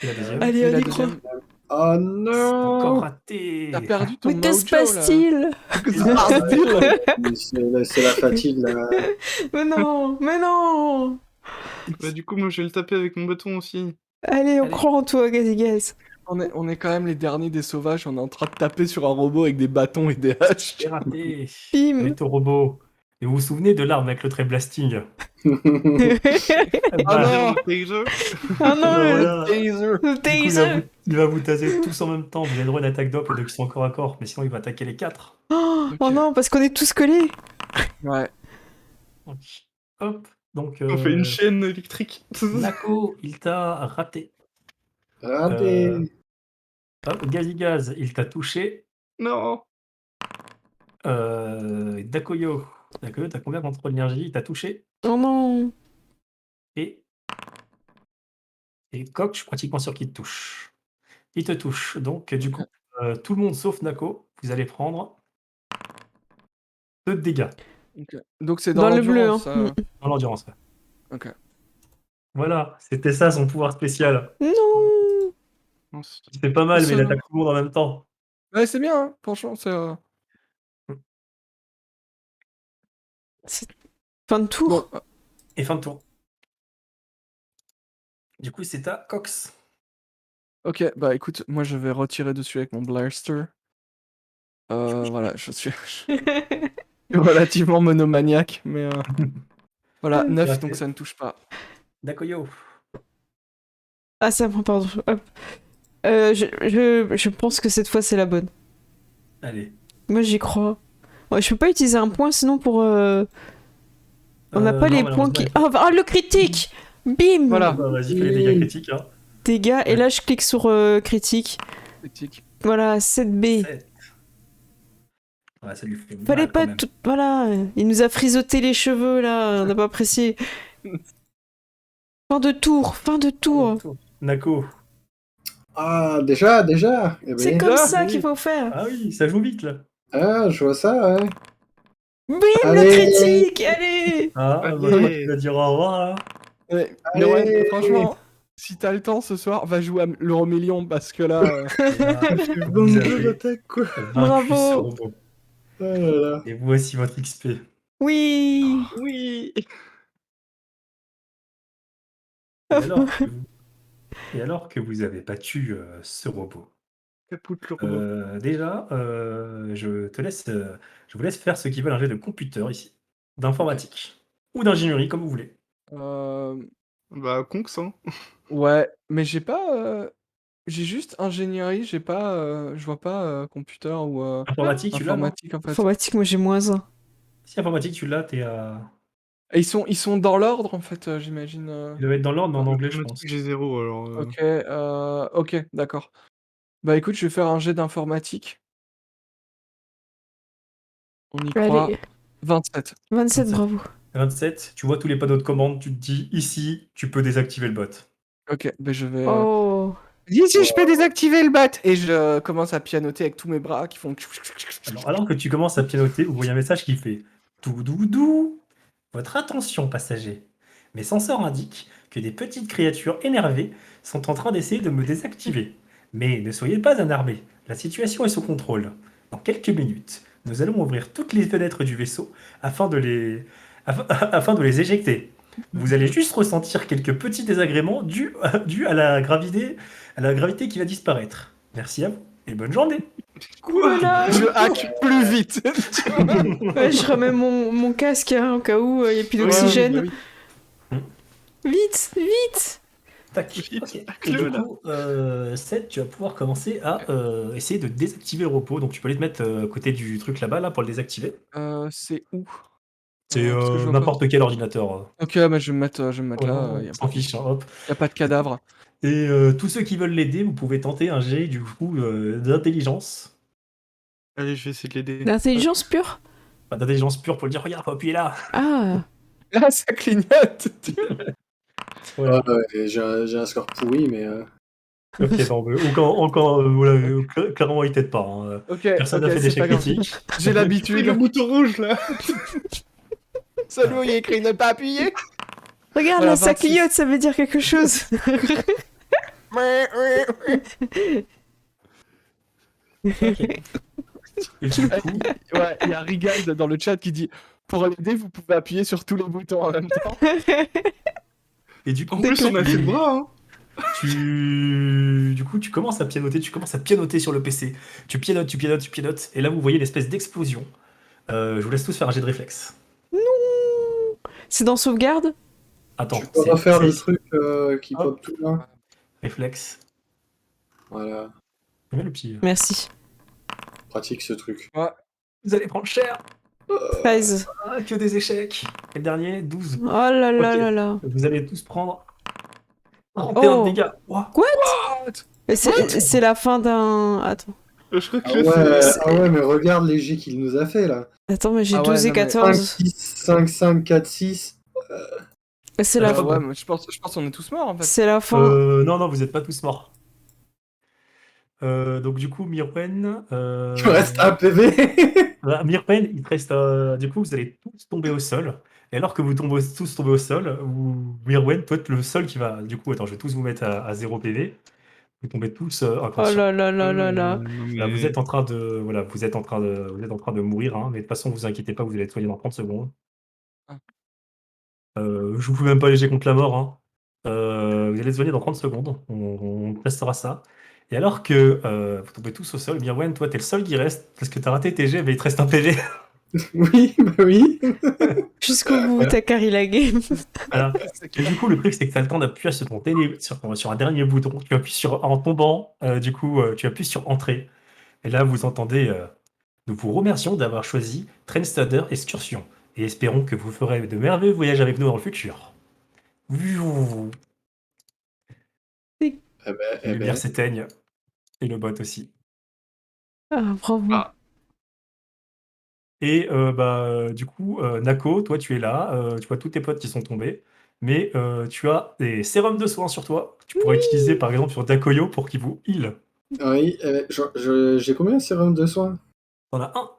Et la deuxième. Allez, Et la allez, crois. deuxième, Oh C'est non. encore raté. t'as perdu ton Mais mojo qu'est-ce passe-t-il? C'est la fatigue là. Mais non, mais non. Bah, du coup, moi, je vais le taper avec mon bâton aussi. Allez, on Allez. croit en toi, Gazigaz. On est quand même les derniers des sauvages, on est en train de taper sur un robot avec des bâtons et des haches. C'est raté. Bim. Avec ton robot. Et vous vous souvenez de l'arme avec le trait blasting? Ah non. Taser. Ah non, Voilà. Taser. le Du coup, taser. il va vous taser tous en même temps. Vous avez droit à une attaque d'op, les deux qui sont encore à corps, mais sinon il va attaquer les 4. Oh, Ok. oh non, parce qu'on est tous collés. Ouais. Hop. Donc, On fait une chaîne électrique. Nako, il t'a raté. Raté. Hop, Gazigaz, il t'a touché. Non. Dakoyo, t'as combien contre l'énergie? Il t'a touché. Oh non. Et Coq, je suis pratiquement sûr qu'il te touche. Il te touche. Donc, du coup, tout le monde sauf Nako, vous allez prendre 2 de dégâts Ok. Donc c'est Dans dans le bleu, l'endurance, hein. dans l'endurance. Ouais. Ok. Voilà, c'était ça son pouvoir spécial. Non. Non, C'est pas mal, mais il Ça- attaque tout le monde en même temps. Ouais, c'est bien, hein. Franchement, c'est. Fin de tour. Bon, Et fin de tour. Du coup, c'est à Cox. ok, bah écoute, moi je vais retirer dessus avec mon blaster. Voilà, je suis relativement monomaniaque, mais voilà, 9, raté. donc ça ne touche pas. Dakoyo. Ah, ça me pardon. Hop. Je pense que cette fois c'est la bonne. Allez. Moi j'y crois. Ouais, je peux pas utiliser un point sinon pour. On n'a pas non, les points qui. malheureusement, Ah, le critique. Bim. Voilà. Bah, vas-y, fais les dégâts critiques. Hein. Dégâts. Et là je clique sur critique. Critique. Voilà, 7B. 7. Ouais, ça lui fait mal Fallait quand pas même. tout. Voilà. Il nous a frisoté les cheveux là. On n'a pas apprécié. Fin de tour. Fin de tour. Nako. Ah, déjà. Eh ben, C'est comme là, ça oui. qu'il faut faire. Ah oui, ça joue vite là. Ah, je vois ça, ouais. Bim, Allez. le critique. Allez. Ah, Allez. bah, tu vas dire au revoir là. Ouais, Allez. mais ouais, franchement, si t'as le temps ce soir, va jouer à l'euro million parce que là. Vous 22 avez d'attaque, quoi. vaincu Bravo. ce robot. Oh là là. Et voici votre XP. Oui. Oui. Et alors que vous avez battu ce robot, Capoute le robot. déjà, je vous laisse faire ce qui veut un jet de computer ici, d'informatique ou d'ingénierie comme vous voulez. Bah, conx, hein. Ouais, mais j'ai pas. J'ai juste ingénierie, j'ai pas. Je vois pas computer ou Informatique, tu l'as, non? informatique en fait. Informatique, moi j'ai -1. Si informatique, tu l'as, t'es à. Et ils sont dans l'ordre en fait, j'imagine. Il doit être dans l'ordre, mais en anglais, je pense. Mathématiques, j'ai 0, alors. Ok, d'accord. Bah écoute, je vais faire un jet d'informatique. On y croit. Allez. 27. 27, bravo. 27, tu vois tous les panneaux de commande, tu te dis ici, tu peux désactiver le bot. Ok, bah je vais. Oh. Ici, je peux désactiver le bot! Et je commence à pianoter avec tous mes bras qui font. Alors que tu commences à pianoter, vous voyez un message qui fait tout doudou. Votre attention, passager. Mes senseurs indiquent que des petites créatures énervées sont en train d'essayer de me désactiver. Mais ne soyez pas alarmés, la situation est sous contrôle. Dans quelques minutes, nous allons ouvrir toutes les fenêtres du vaisseau afin de les éjecter. Vous allez juste ressentir quelques petits désagréments dus à la gravité qui va disparaître. Merci à vous et bonne journée. Voilà. Je hack plus vite! Ouais, je remets mon casque hein, au cas où il n'y a plus d'oxygène. Ouais, bah oui. Vite, vite. Tac. Vite, Ok. Et hack-le, du là. coup, Seth, tu vas pouvoir commencer à essayer de désactiver le repos. Donc tu peux aller te mettre à côté du truc là-bas là, pour le désactiver. C'est où? C'est Parce que je vois pas. n'importe quel ordinateur. Ok, bah, je vais me mettre Ouais, là. on Y a s'en pas, fiche, hein, hop. y a pas de cadavre. Et tous ceux qui veulent l'aider, vous pouvez tenter un jet du coup d'intelligence. Allez, je vais essayer de l'aider. L'intelligence pure. Enfin, d'intelligence pure pour lui dire regarde, faut appuyer là. Ah. Là, ça clignote. Voilà. Ouais, j'ai un score pourri, mais. Ok, non, mais encore voilà, clairement il t'aide pas. Hein. Ok, Personne n'a fait c'est d'échec pas grave. critique. J'ai Et le l'habitude. bouton rouge, là. Celui où il y a écrit ne pas appuyer. Regarde, Voilà, là, ça 26. clignote, ça veut dire quelque chose. Ok. Et du coup, Ouais, il y a Rigald dans le chat qui dit pour l'aider, vous pouvez appuyer sur tous les boutons en même temps. En plus, on a fait le bras, hein. Du coup, tu commences à pianoter, sur le PC. Tu pianotes, et là vous voyez l'espèce d'explosion. Je vous laisse tous faire un jet de réflexe. C'est dans sauvegarde? Attends, Tu peux refaire le c'est truc qui Hop. pop tout là. réflexe. Voilà, Combien le petit Merci. pratique ce truc. Vous allez prendre cher. 13. Ah, que des échecs. Et le dernier, 12. Oh là là Ok. là là. Vous allez tous prendre 31 Oh. de dégâts. Ouah. Mais c'est la fin d'un... Attends. Je crois que Ah là, ouais, ah ouais, mais regarde les jets qu'il nous a fait là. Attends, mais j'ai Ah ouais, 12 et non, mais 5, 14. 6, 5, 5, 4, 6. C'est la, Ah, ouais, mais je pense qu'on est tous morts en fait. c'est la fin. Non, vous êtes pas tous morts. Donc du coup, Mirwen... Il me reste un PV. Mirwen, il te reste... du coup, vous allez tous tomber au sol. Et alors que vous tous tombez au sol, Mirwen peut être le seul qui va... Du coup, attends, je vais tous vous mettre à 0 PV. Vous tombez tous Oh inconscients. là là là là là. Là, vous êtes en train de mourir, hein, mais de toute façon, vous inquiétez pas, vous allez être soigné dans 30 secondes. Ah. Je vous fais même pas léger contre la mort. Hein. Vous allez être soigné dans 30 secondes. On testera ça. Et alors que vous tombez tous au sol, Mirwen, toi, t'es le seul qui reste parce que t'as raté tes jets, mais il te reste un PV. Oui, bah oui. Jusqu'au bout, Voilà. t'as carry la game. Voilà. Et du coup, le truc, c'est que tu as le temps d'appuyer sur un dernier bouton. Tu appuies en tombant, tu appuies sur Entrée. Et là, vous entendez nous vous remercions d'avoir choisi Trainstuder Excursion et espérons que vous ferez de merveilleux voyages avec nous dans le futur. Viou. Eh ben, Les lumières s'éteignent et le bot aussi. Ah, bravo. Ah. Et du coup, Nako, toi tu es là, tu vois tous tes potes qui sont tombés, mais tu as des sérums de soins sur toi. Tu pourrais utiliser par exemple sur Dakoyo pour qu'il vous heal. oui, j'ai combien de sérum de soins? T'en as un.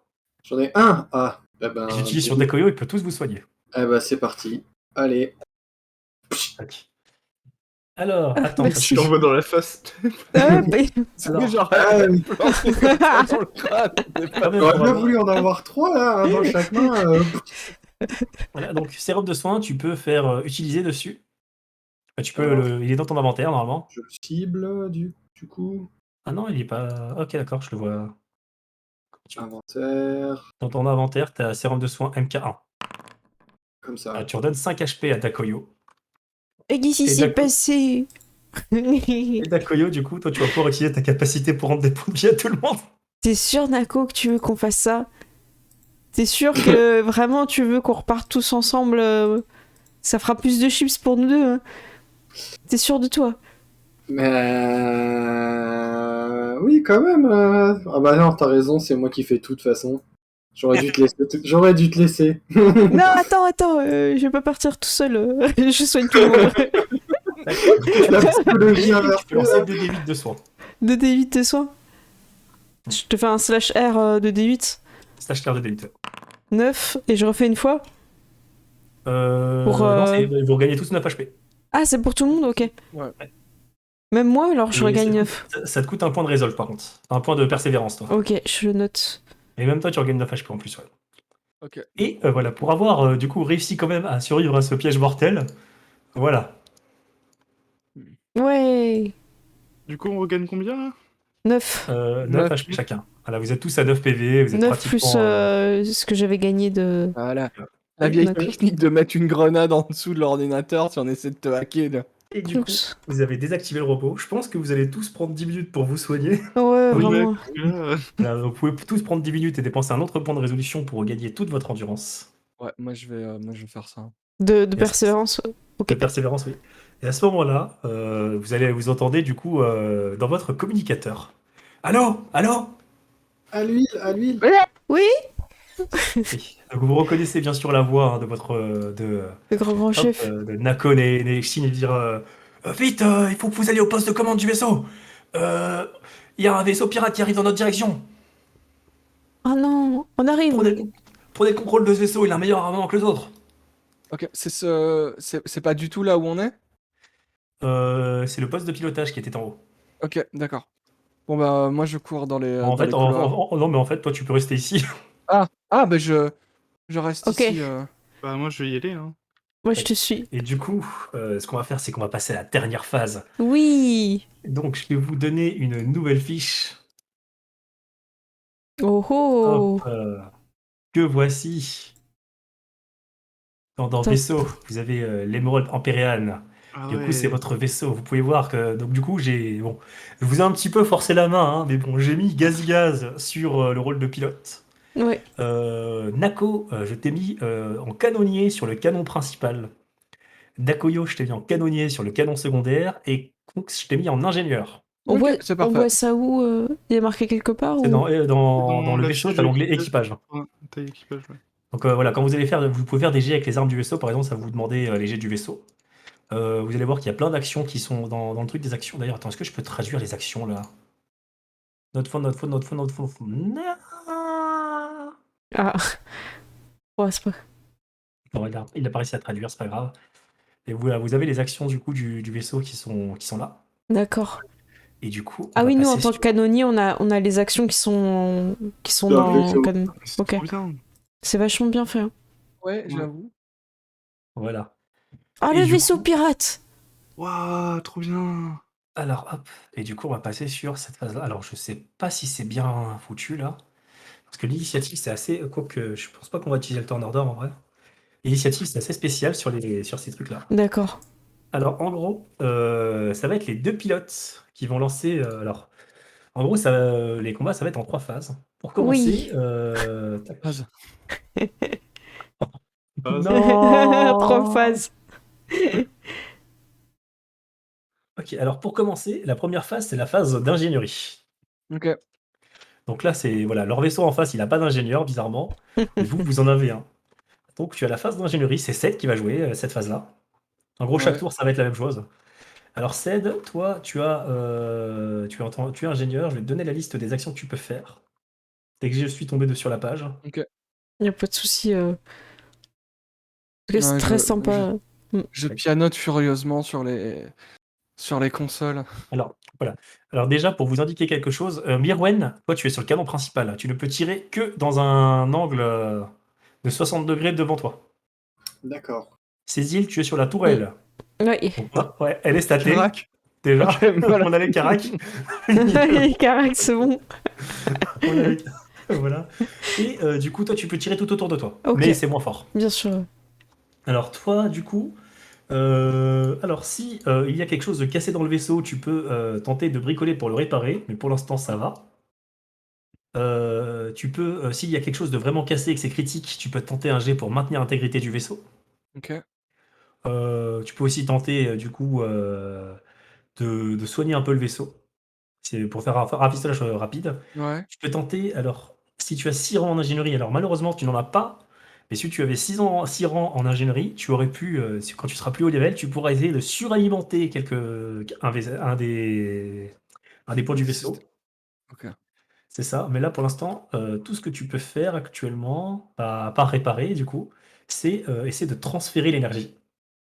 J'en ai un. Ah, eh ben. J'utilise sur Dakoyo, il peut tous vous soigner. Eh ben, c'est parti. Allez. Tac. Alors, Ah, attends, merci. je t'envoie dans la face. Ah, bah, C'est Alors, genre Ah, planté dans le crâne. quand même, J'aurais pour bien avoir- voulu en avoir 3 là, un dans chaque main. Voilà, donc sérum de soins, tu peux faire utiliser dessus. Tu peux il est dans ton inventaire normalement. Je le cible du coup. Ah non, il est pas. Ok, d'accord, je le vois. Inventaire. Dans ton inventaire, tu as sérum de soins MK1. Comme ça. Tu redonnes 5 HP à Dakoyo. Et qu'est-ce qui Et s'est d'accord. passé? Et Dakoyo, du coup, toi, tu vas pouvoir utiliser ta capacité pour rendre des points de vie à tout le monde. T'es sûr, Nako, que tu veux qu'on fasse ça? T'es sûr que vraiment tu veux qu'on reparte tous ensemble? Ça fera plus de chips pour nous deux. Hein. T'es sûr de toi? Mais oui, quand même. Ah bah non, t'as raison, c'est moi qui fais tout de toute façon. J'aurais dû te laisser. J'aurais dû te laisser. Non, attends, je vais pas partir tout seul. Je soigne tout le monde. La psychologie inversée. Tu peux lancer 2 D8 de soins. 2d8 de soins. Je te fais un slash R de D8. Slash clear de D8. 9 et je refais une fois. Pour, Non, vous regagnez tous 9 HP. Ah, c'est pour tout le monde? Ok. Ouais. Même moi, alors je Et regagne ça 9. Ça te coûte un point de résolve par contre. Un point de persévérance, toi. Ok, je le note. Et même toi, tu regagnes 9 HP en plus, ouais. Ok. Et voilà, pour avoir du coup réussi quand même à survivre à ce piège mortel, voilà. Ouais. Du coup, on regagne combien là? 9. 9 Neuf. HP chacun. Voilà, vous êtes tous à 9 PV, vous êtes 9 pratiquement... plus ce que j'avais gagné de... Voilà. La vieille D'accord. technique de mettre une grenade en dessous de l'ordinateur si on essaie de te hacker. Là. Et du coup, Oups. vous avez désactivé le robot. Je pense que vous allez tous prendre 10 minutes pour vous soigner. Ouais, Ouais, vraiment. parce que là, Voilà, vous pouvez tous prendre 10 minutes et dépenser un autre point de résolution pour regagner toute votre endurance. Ouais, moi je vais faire ça. De Et à ce- persévérance. De Ok. persévérance, oui. Et à ce moment-là, vous entendez du coup dans votre communicateur. Allô? Allô? À l'huile, à l'huile. Oui, Oui. Donc vous reconnaissez bien sûr la voix hein, de votre le grand chef. de Nako Nexin et dire vite, il faut que vous alliez au poste de commande du vaisseau. Euh, Il y a un vaisseau pirate qui arrive dans notre direction. Oh non, on arrive. Prenez le contrôle de ce vaisseau, il a un meilleur armement que les autres. Ok, c'est pas du tout là où on est? C'est le poste de pilotage qui était en haut. Ok, d'accord. Bon bah moi je cours En dans fait, les couloirs. non, mais en fait, toi, tu peux rester ici. Bah je reste Ok. ici. bah, moi, je vais y aller. Hein. Moi, je te suis. Et du coup, ce qu'on va faire, c'est qu'on va passer à la dernière phase. Oui. Donc, je vais vous donner une nouvelle fiche. Oh oh. Hop, que voici. Dans Top. vaisseau, vous avez l'émeraude Empyréane. Ah Du coup, c'est ouais. votre vaisseau. Vous pouvez voir que. Donc, du coup, bon, je vous ai un petit peu forcé la main, hein, mais bon, j'ai mis Gazi Gaz sur le rôle de pilote. Ouais. Nako, je t'ai mis en canonnier sur le canon principal. Dakoyo, je t'ai mis en canonnier sur le canon secondaire. Et Konks, je t'ai mis en ingénieur. On voit, c'est on parfait. voit ça où il est marqué quelque part C'est ou... dans le la vaisseau, fiche tu as de l'onglet équipage. Ouais, taille équipage, ouais. Donc voilà, quand vous pouvez faire des jets avec les armes du vaisseau, par exemple, ça va vous demander les jets du vaisseau. Vous allez voir qu'il y a plein d'actions qui sont dans le truc des actions. D'ailleurs, attends, est-ce que je peux traduire les actions là? Notre phone, notre phone, notre phone, notre phone. Non. Ah. Ouais, c'est pas... Non, il a pas réussi à traduire, c'est pas grave. Et vous avez les actions du coup du vaisseau qui sont là. D'accord. Et du coup, on Ah va oui, nous, en passer tant que sur. canonnier, on a les actions qui sont Dans le dans vaisseau. canon. C'est Ok. trop bien. C'est vachement bien fait. Hein. Ouais, Ouais. j'avoue. Voilà. Oh, Et le du vaisseau coup, pirate! Waouh, trop bien. alors hop. Et du coup, on va passer sur cette phase-là. Alors, je sais pas si c'est bien foutu là. Parce que l'initiative, c'est assez. Quoique, je pense pas qu'on va utiliser le turn order en vrai. L'initiative, c'est assez spécial sur ces trucs-là. D'accord. Alors, en gros, ça va être les deux pilotes qui vont lancer. Alors, en gros, les combats, ça va être en 3 phases. Pour commencer, Oui. tac. Phase. Ah, Trois Non. phases. Ok, alors pour commencer, la première phase, c'est la phase d'ingénierie. Ok. Donc là, c'est voilà, leur vaisseau en face, il n'a pas d'ingénieur, bizarrement, mais vous en avez un. Donc tu as la phase d'ingénierie, c'est Ced qui va jouer cette phase-là. En gros, chaque Ouais. tour, ça va être la même chose. Alors Ced, toi, tu es ingénieur, je vais te donner la liste des actions que tu peux faire. Dès que je suis tombé sur la page. Ok. Y a pas de souci. C'est Ouais, très sympa. je pianote furieusement sur les consoles. Alors, voilà. Alors déjà, pour vous indiquer quelque chose, Mirwen, toi, tu es sur le canon principal. Tu ne peux tirer que dans un angle de 60 degrés devant toi. D'accord. Cécile, tu es sur la tourelle. Ouais. Donc, ouais, elle est statée, Carac. déjà. Ok, voilà. On a les caracs. Carac, c'est bon. On a les- Voilà. Et du coup, toi, tu peux tirer tout autour de toi. Ok. Mais c'est moins fort. Bien sûr. Alors, toi, du coup, alors si il y a quelque chose de cassé dans le vaisseau, tu peux tenter de bricoler pour le réparer. Mais pour l'instant, ça va. Tu peux, s'il y a quelque chose de vraiment cassé et que c'est critique, tu peux tenter un jet pour maintenir l'intégrité du vaisseau. Ok. Tu peux aussi tenter, du coup, de soigner un peu le vaisseau. C'est pour faire un rafistolage rapide. Ouais. Tu peux tenter, alors, si tu as 6 rangs en ingénierie, alors malheureusement, tu n'en as pas. Mais si tu avais 6 rangs en ingénierie, tu aurais pu, quand tu seras plus haut level, tu pourras essayer de suralimenter un des points du vaisseau. Ok. C'est ça, mais là pour l'instant, tout ce que tu peux faire actuellement, à part réparer du coup, c'est, essayer de transférer l'énergie.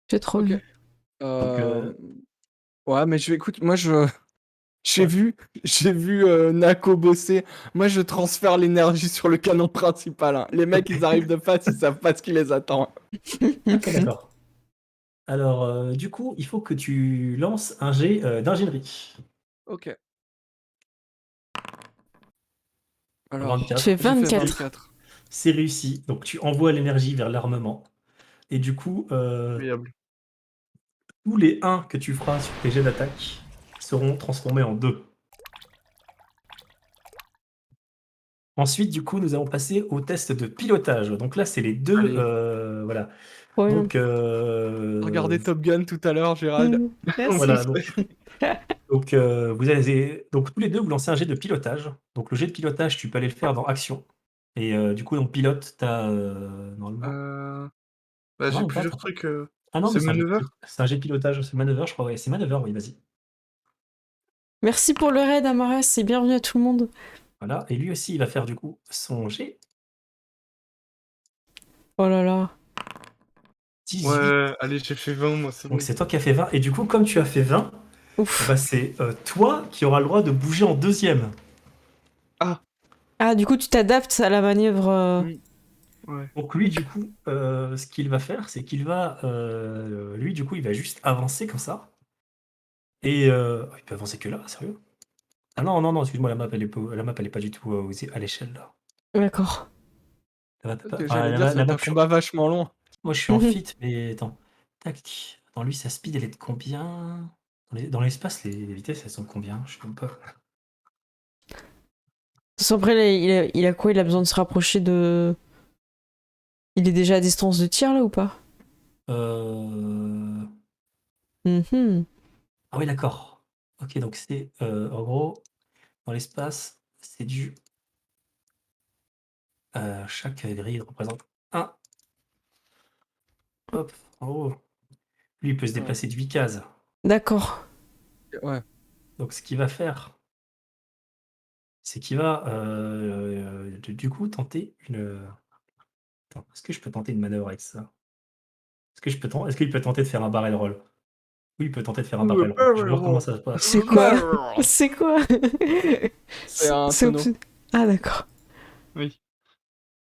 C'est trop Ok. bien. Donc, Ouais, mais écoute, moi ouais. j'ai vu Nako bosser. Moi, je transfère l'énergie sur le canon principal. Hein. Les mecs, OK. ils arrivent de face, ils savent pas ce qui les attend. OK, d'accord. Alors, du coup, il faut que tu lances un jet, d'ingénierie. Ok. Un Alors, 24. Tu fais j'ai fait 24. 24. C'est réussi, donc tu envoies l'énergie vers l'armement et du coup, Incroyable. tous les 1 que tu feras sur tes jets d'attaque seront transformés en 2. Ensuite, du coup, nous allons passer au test de pilotage. Donc là, c'est les 2, Allez. voilà. Ouais, non. Donc, Regardez Top Gun tout à l'heure, Gérald. Merci. voilà, donc tous les 2, vous lancez un jet de pilotage. Donc le jet de pilotage, tu peux aller le faire dans action et du coup, dans pilote, tu as, normalement Bah, non, j'ai même pas, plusieurs attends. trucs, Ah non, mais c'est c'est un jet de manœuvre? c'est un jet de pilotage, c'est manœuvre, je crois, ouais, c'est manœuvre, oui, vas-y. Merci pour le raid, Amaras, et bienvenue à tout le monde. Voilà, et lui aussi, il va faire du coup son jet. Oh là là. 18, Ouais, allez, j'ai fait 20, moi, c'est donc bon. c'est toi qui as fait 20 et du coup, comme tu as fait 20, Ouf. bah, c'est, toi qui auras le droit de bouger en 2e. Ah, du coup, tu t'adaptes à la manœuvre. Ouais. Donc lui, du coup, ce qu'il va faire, c'est qu'il va, lui, du coup, il va juste avancer comme ça et il peut avancer que là, sérieux? Ah non, non, non, excuse-moi, la map, elle est pas du tout, à l'échelle, là. D'accord. J'allais dire, ça va être un combat vachement long. Moi, je suis en fit, mais attends. Tac. Attends, lui, sa speed, elle est de combien? Dans l'espace, les vitesses, elles sont de combien? Je sais même pas. Après, il a quoi? Il a besoin de se rapprocher de. Il est déjà à distance de tir là ou pas? Euh... Mhm. Ah oui, d'accord. Ok, donc c'est en gros, dans l'espace, c'est du. Chaque grille représente 1. Hop, en haut. Lui, il peut se déplacer de 8 cases. D'accord. Ouais. Donc, ce qu'il va faire, c'est qu'il va du coup tenter une. Attends, est-ce que je peux tenter une manœuvre avec ça? Est-ce qu'il peut tenter de faire un barrel roll? Oui, il peut tenter de faire un barrel roll. Je vais voir comment ça se passe. C'est quoi? C'est quoi? C'est un c'est tonneau. Ah, d'accord. Oui.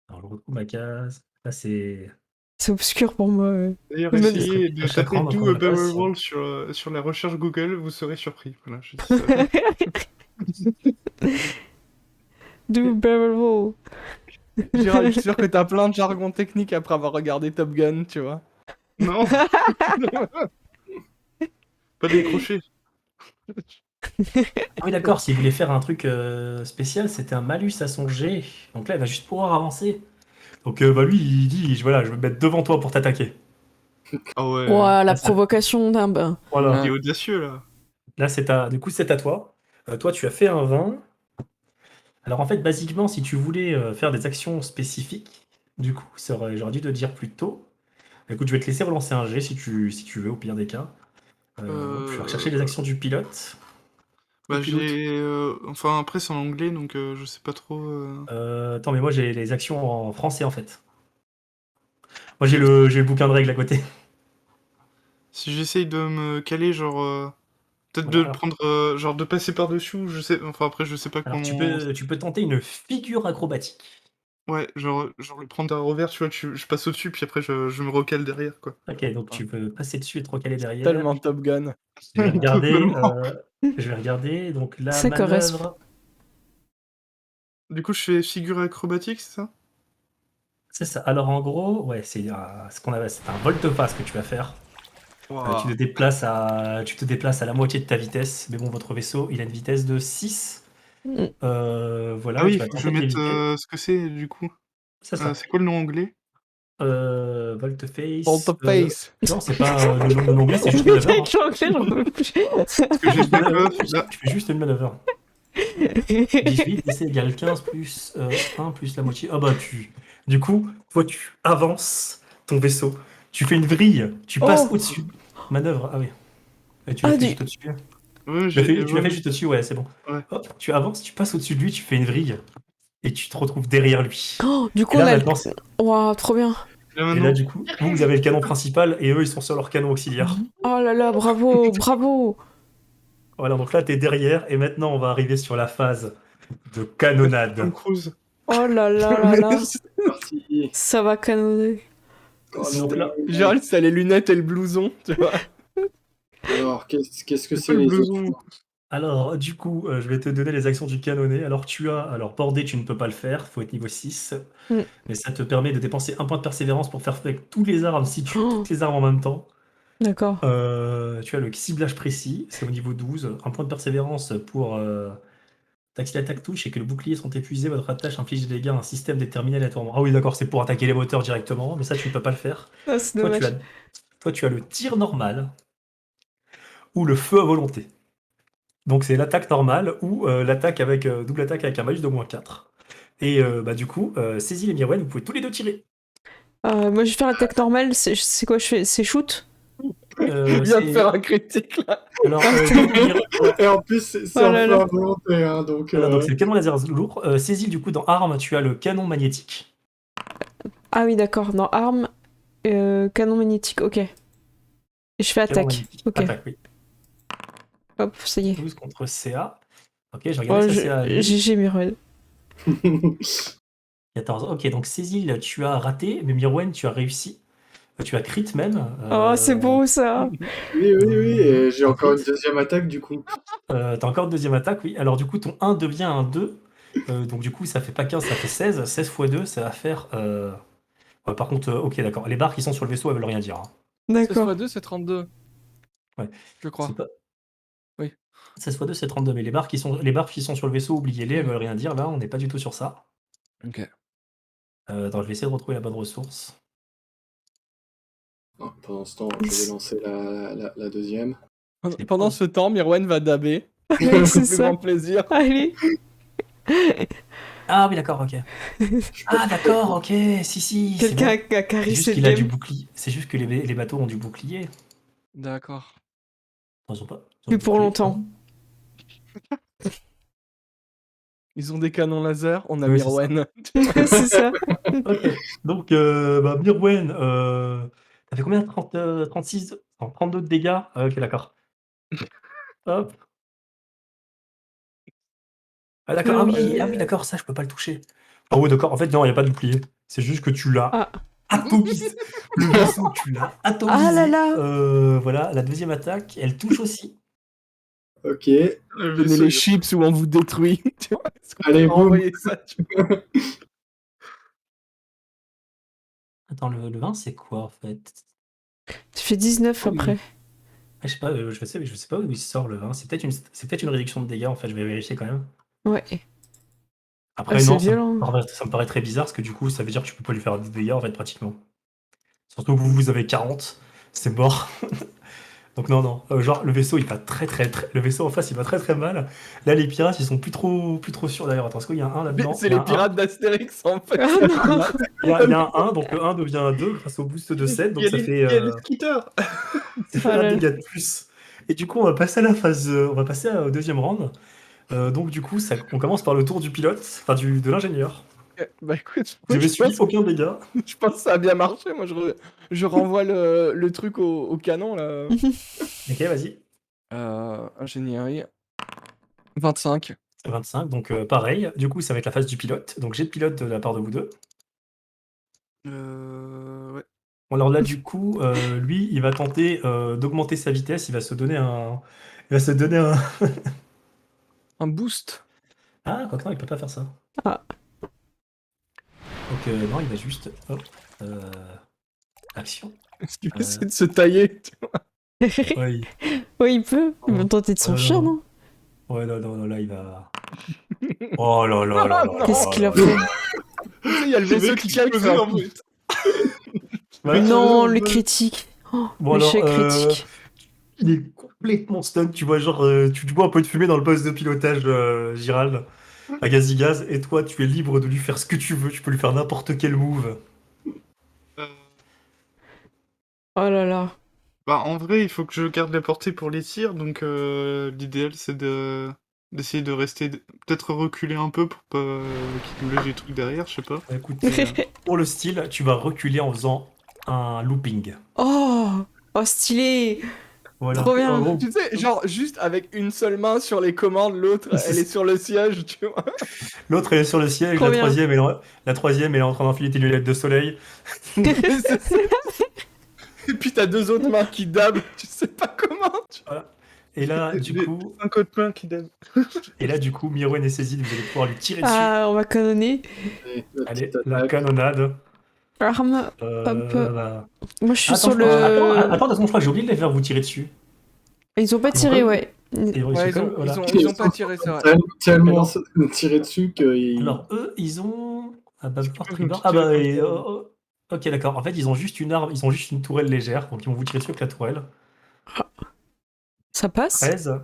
Alors, je retrouve ma case. Là, c'est. C'est obscur pour moi. D'ailleurs, Même- essayez de À chaque taper round, on Do prend a ma Barrel place. Roll sur la recherche Google, vous serez surpris. Voilà, je dis ça. Do barrel roll. Gérald, je suis sûr que t'as plein de jargon technique après avoir regardé Top Gun, tu vois. Non, pas décroché. Ah oui, d'accord, s'il voulait faire un truc spécial, c'était un malus à son G. Donc là, il va juste pouvoir avancer. Donc bah, lui, il dit voilà, je vais me mettre devant toi pour t'attaquer. Ah ouais, Ouah, la ça- provocation d'un bain. Voilà. il est audacieux là. Là, du coup, c'est à toi. Toi, tu as fait un 20. Alors en fait, basiquement, si tu voulais faire des actions spécifiques, du coup, j'aurais dû te dire plus tôt. Écoute, je vais te laisser relancer un G si tu veux, au pire des cas. Hop, je vais rechercher les actions du pilote. Bah pilote. enfin après c'est en anglais donc je sais pas trop. Attends, mais moi j'ai les actions en français en fait. Moi j'ai le bouquin de règles à côté. Si j'essaye de me caler genre peut-être Voilà, de le prendre genre de passer par dessus, ou je sais. Enfin après je sais pas alors comment. tu peux tenter une figure acrobatique. Ouais, genre le prendre à revers, tu vois, je passe au-dessus puis après je me recale derrière quoi. Ok, donc tu peux passer dessus et te recaler derrière. Tellement Top Gun. Je vais regarder. Totalement. Je vais regarder. Donc la Ça correspond. manœuvre. Du coup je fais figure acrobatique, c'est ça? C'est ça. Alors en gros, ouais, c'est c'est un volte-face que tu vas faire. Waouh. Tu te déplaces à la moitié de ta vitesse, mais bon, votre vaisseau, il a une vitesse de 6. Mm. Voilà, Ah oui, tu il vas faut que je tenter de mette l'éviter. ce que c'est du coup. C'est ça. C'est quoi le nom anglais? Volte-face. Hold the face. Non, c'est pas le nom anglais, c'est juste une manœuvre. Avec l'anglais, j'en peux plus. Parce que j'ai back off là. Tu fais juste une manœuvre. 18, c'est égale 15 plus 1 plus la moitié. Ah bah du coup, toi tu avances ton vaisseau, tu fais une vrille, tu passes Oh. au-dessus. Manœuvre, ah oui. Et tu Ah, l'as fait du- juste au-dessus. Ouais, Tu l'as fait ouais. juste au-dessus, ouais, c'est bon. Ouais. Hop, tu avances, tu passes au-dessus de lui, tu fais une vrille. Et tu te retrouves derrière lui. Oh, du coup, Et là, on a maintenant, Waouh, trop bien. Là et maintenant. là, du coup, vous avez le canon principal et eux, ils sont sur leur canon auxiliaire. Oh là là, bravo, bravo. Voilà, donc là, t'es derrière. Et maintenant, on va arriver sur la phase de Tom canonnade. Cruise. Oh là là là là. C'est parti. Ça va canonner. Donc là, Gérald, t'as les lunettes et le blouson, tu vois. Alors, qu'est-ce que C'est c'est pas le les blouson. autres? Alors, du coup, je vais te donner les actions du canonné. Alors border, tu ne peux pas le faire, faut être niveau 6. Mm. Mais ça te permet de dépenser un point de persévérance pour faire avec tous les armes, si tu Oh. toutes les armes en même temps. D'accord. Tu as le ciblage précis, c'est au niveau 12. Un point de persévérance pour si l'attaque touche et que le bouclier sont épuisés, votre attache inflige des dégâts à un système déterminé aléatoirement. Ah oui, d'accord, c'est pour attaquer les moteurs directement, mais ça, tu ne peux pas le faire. Ah, c'est Toi, dommage. tu as le tir normal ou le feu à volonté. Donc, c'est l'attaque normale ou l'attaque avec double attaque avec un malus de -4. Et du coup, Cécile et Mirwen, vous pouvez tous les deux tirer. Moi, je vais faire l'attaque normale. C'est quoi je fais? C'est shoot? Il vient de faire un critique là. Alors, ouais. Et en plus, c'est Oh un là peu là. à volonté, hein, donc... Voilà, donc c'est le canon laser lourd. Cécile, du coup, dans arme, tu as le canon magnétique. Ah oui, d'accord. Dans arme, canon magnétique, ok. Et je fais Canon attaque. magnétique. Ok. Attaque, oui. Hop, ça y est. 12 contre CA. Ok, j'ai Oh, regardé sa CA à lui. GG Mirwell. 14. Ok, donc Cécile, tu as raté, mais Mirwen, tu as réussi. Tu as crit même. Oh, c'est beau ça. Oui, et j'ai encore une deuxième attaque, du coup. T'as encore une deuxième attaque, oui. Alors, du coup, ton 1 devient un 2. Donc, du coup, ça fait pas 15, ça fait 16. 16 x 2, ça va faire. Ouais, par contre, ok, d'accord. Les barres qui sont sur le vaisseau, elles veulent rien dire. Hein. 16 D'accord. x 2, c'est 32. Ouais. Je crois. C'est pas... Oui. 16 x 2, c'est 32. Mais les barres qui sont sur le vaisseau, oubliez-les, elles veulent rien dire. Là, on n'est pas du tout sur ça. Ok. Attends, je vais essayer de retrouver la bonne ressource. Oh, pendant ce temps, je vais lancer la deuxième. Pendant ce temps, Mirwen va daber. Ouais, Avec c'est le plus ça. grand plaisir. Allez. Ah oui, d'accord, ok. Ah d'accord, ok, si, c'est Quelqu'un bon. a C'est carré juste cette qu'il a du game. bouclier. C'est juste que les bateaux ont du bouclier. D'accord. Attends, ils ont pas. ils ont Plus du pour bouclier, longtemps. Ils ont des canons laser, on a Oui, c'est ça. Mirwen. C'est ça. Ok. Donc, Mirwen, t'as fait combien? 30, 36, non, 32 de dégâts? Ah, ok, d'accord. Hop. Ah d'accord, ah oui, d'accord, ça je peux pas le toucher. Ah ouais, d'accord, en fait, non, il n'y a pas de bouclier. C'est juste que tu l'as Ah. atomisé. Le vaisseau, tu l'as atomisé. Ah là là. Voilà, la deuxième attaque, elle touche aussi. Ok. Le Donnez vaisseau, les il- chips où on vous détruit. Tu vois, est-ce qu'on Allez, peut boum. envoyer ça, tu vois. Attends, le 20, c'est quoi en fait? Tu fais 19 après. Ah, je sais pas, je sais pas où il sort le 20. C'est peut-être une réduction de dégâts en fait, je vais vérifier quand même. Ouais. Après, Ah, c'est non, violent. ça me paraît très bizarre parce que du coup, ça veut dire que tu peux pas lui faire des dégâts en fait, pratiquement. Surtout que vous avez 40, c'est mort. Donc, non. Genre, le vaisseau, il va le vaisseau en face, il va très mal. Là, les pirates, ils sont plus trop sûrs d'ailleurs. Attends, est-ce qu'il y a un là-dedans? C'est Il y a les un pirates d'Astérix en fait. Ah non. Il y a un 1, donc le 1 devient un 2 grâce au boost de 7, donc ça fait. Il y a les skitters. Ça fait Oh là un là. dégât de plus. Et du coup, on va passer à la phase. On va passer au deuxième round. Donc, du coup, on commence par le tour du pilote, enfin de l'ingénieur. Bah écoute, Je moi, vais je suivi pense, aucun dégât. je pense que ça a bien marché. Moi, je renvoie le truc au canon là. Ok, vas-y. Ingénierie. 25. 25, donc pareil. Du coup, ça va être la phase du pilote. Donc, j'ai de pilote de la part de vous deux. Ouais. Bon, alors là, du coup, lui, il va tenter d'augmenter sa vitesse. Il va se donner un. Un boost. Ah, quoi que non, il peut pas faire ça. Ah. Donc, non, il va juste. Hop. Action. Est-ce qu'il essaie de se tailler? Ouais, Oui, il peut. Ils vont tenter de s'enfuir, non? ouais, non, là, il va. Oh là là là là. Qu'est-ce qu'il a là là. fait? Tu sais, il y a le vaisseau qui tient, qui fait un boost. Ouais. Non, le critique. Oh, Bon, alors, l'échec critique. il est complètement stun, tu vois, genre, tu vois un peu de fumée dans le poste de pilotage, Gérald, à Gazigaz, et toi, tu es libre de lui faire ce que tu veux, tu peux lui faire n'importe quel move. Euh, Oh là là. Bah, en vrai, il faut que je garde la portée pour les tirs, donc l'idéal c'est d'essayer de rester, peut-être reculer un peu pour pas qu'il nous lâche des trucs derrière, je sais pas. Écoute, pour le style, tu vas reculer en faisant un looping. Oh, oh stylé. Voilà. Trop bien. En gros, Tu sais, genre juste avec une seule main sur les commandes, l'autre elle est sur le siège, tu vois. l'autre, elle est sur le siège, Trop la bien. troisième, elle est en train d'enfiler tes lunettes de soleil. Et puis t'as deux autres mains qui dabent, tu sais pas comment. Voilà. Et là, du coup, 5 autres mains qui donnent. Mirwen et Cécile, vous allez pouvoir lui tirer dessus. Ah, on va canonner. Et la Allez, petite la attaque. canonnade. Arme. Bah, Moi, je suis Attends, sur le. attends, je crois que j'ai oublié de les faire vous tirer dessus. Ils ont pas Ils ont tiré, pas- ouais. Et bon, Ouais, quand même- voilà. ils ont pas tiré, c'est vrai. Tellement tiré dessus que. Alors, eux, ils ont. Ah bah, voir peux tribord. nous Ah bah, tirer comme ça. ok, d'accord. En fait, ils ont juste une arme, ils ont juste une tourelle légère, donc ils vont vous tirer dessus avec la tourelle. Ça passe 13.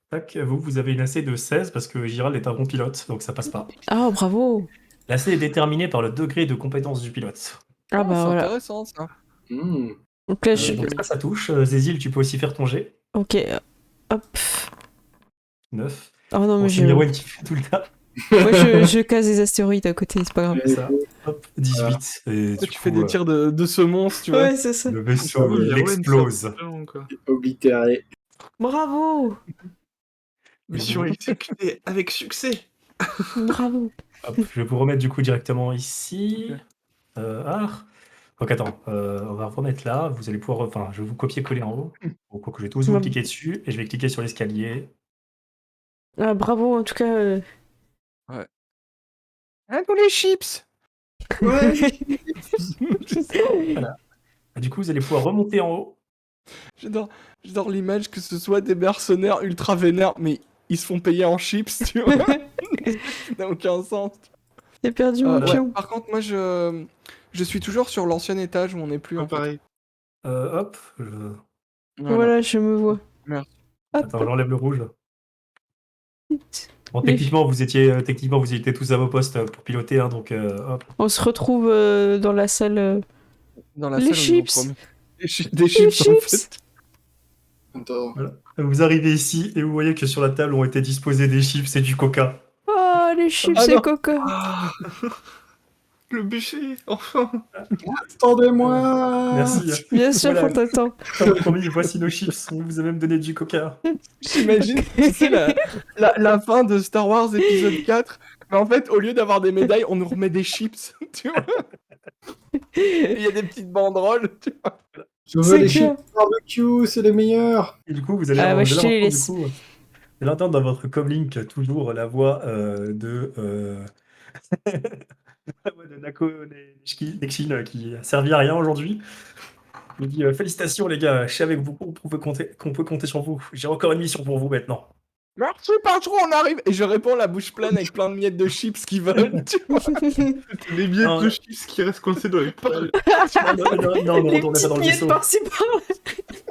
Tac, vous avez une AC de 16 parce que Giral est un bon pilote, donc ça passe pas. Ah, bravo. L'AC est déterminé par le degré de compétence du pilote. Ah, bah c'est voilà. intéressant ça. Hmm. Donc là, je. Donc ça touche. Zézil, tu peux aussi faire ton jet. Ok. Hop. 9. Oh non, Bon, mais c'est Mirwen qui fait tout le tas. Moi, je casse des astéroïdes à côté, c'est pas grave. Ça. Hop, 18. Et Tu du fais coup, des tirs de semonce, tu vois. Ouais, c'est ça. le vaisseau, Oui, il Mirwen, explose. c'est excellent, quoi. Oblitéré. Bravo. Mission exécutée avec succès. Bravo. Hop, je vais vous remettre du coup directement ici. Ok. Donc attends, on va remettre là. Vous allez pouvoir, enfin, je vais vous copier-coller en haut. Donc je vais tous vous Ouais. cliquer dessus et je vais cliquer sur l'escalier. Ah, bravo, en tout cas. Hein, tous les chips. Ouais. Voilà. Du coup, vous allez pouvoir remonter en haut. J'adore l'image que ce soit des mercenaires ultra vénères, mais ils se font payer en chips, tu vois. Ça n'a aucun sens. J'ai perdu mon Ouais. pion. Par contre, moi, je suis toujours sur l'ancien étage où on n'est plus. Pas En fait. pareil. Hop. Voilà, je me vois. Merci. Hop. Attends, j'enlève le rouge. Bon, Les- techniquement, vous étiez tous à vos postes pour piloter, hein, donc hop. On se retrouve dans la salle. Dans la Les salle où ils ont chips. promis. Des chips, en chips. fait. Attends. Voilà. Vous arrivez ici et vous voyez que sur la table ont été disposés des chips et du coca. Oh, les chips Ah et non. coca. Ah, Le buffet, enfin. Attendez-moi. Merci. Bien sûr Voilà. qu'on t'attend. Comme promis, voici nos chips. On vous a même donné du coca. j'imagine, tu sais, la fin de Star Wars épisode 4. Mais en fait, au lieu d'avoir des médailles, on nous remet des chips, tu vois. Et il y a des petites banderoles, tu vois. Je veux C'est les clair. chips barbecue, c'est les meilleurs. Et du coup, vous allez, Ah, bah, vous je allez te les entendre, laisse. du coup, vous allez entendre dans votre comlink toujours la voix de la voix de Nako Nexin qui a servi à rien aujourd'hui. Il dit félicitations les gars, je sais avec vous qu'on peut compter sur vous. J'ai encore une mission pour vous maintenant. Merci, patron, on arrive. Et je réponds la bouche pleine avec plein de miettes de chips qui volent, tu vois. Les miettes Non, de chips qui restent coincées dans les poches. Non, ne Les retournez pas dans petites le miettes vaisseau. par-ci par-là.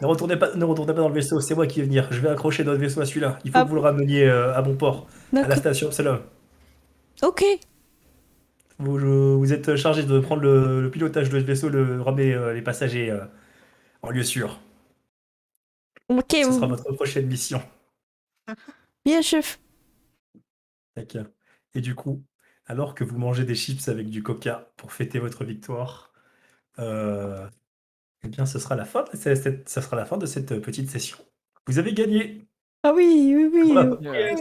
Ne retournez pas dans le vaisseau, c'est moi qui vais venir. Je vais accrocher notre vaisseau à celui-là. Il faut Ah que vous le rameniez à bon port, à la D'accord. station Epsilon. Ok. Vous êtes chargé de prendre le pilotage de ce vaisseau, de ramener les passagers en lieu sûr. Ok. Ce sera votre prochaine mission. Bien, chef. Tac. Et du coup, alors que vous mangez des chips avec du coca pour fêter votre victoire, eh bien, ce sera la fin de cette petite session. Vous avez gagné. Ah oui, oui, oui. Yeah.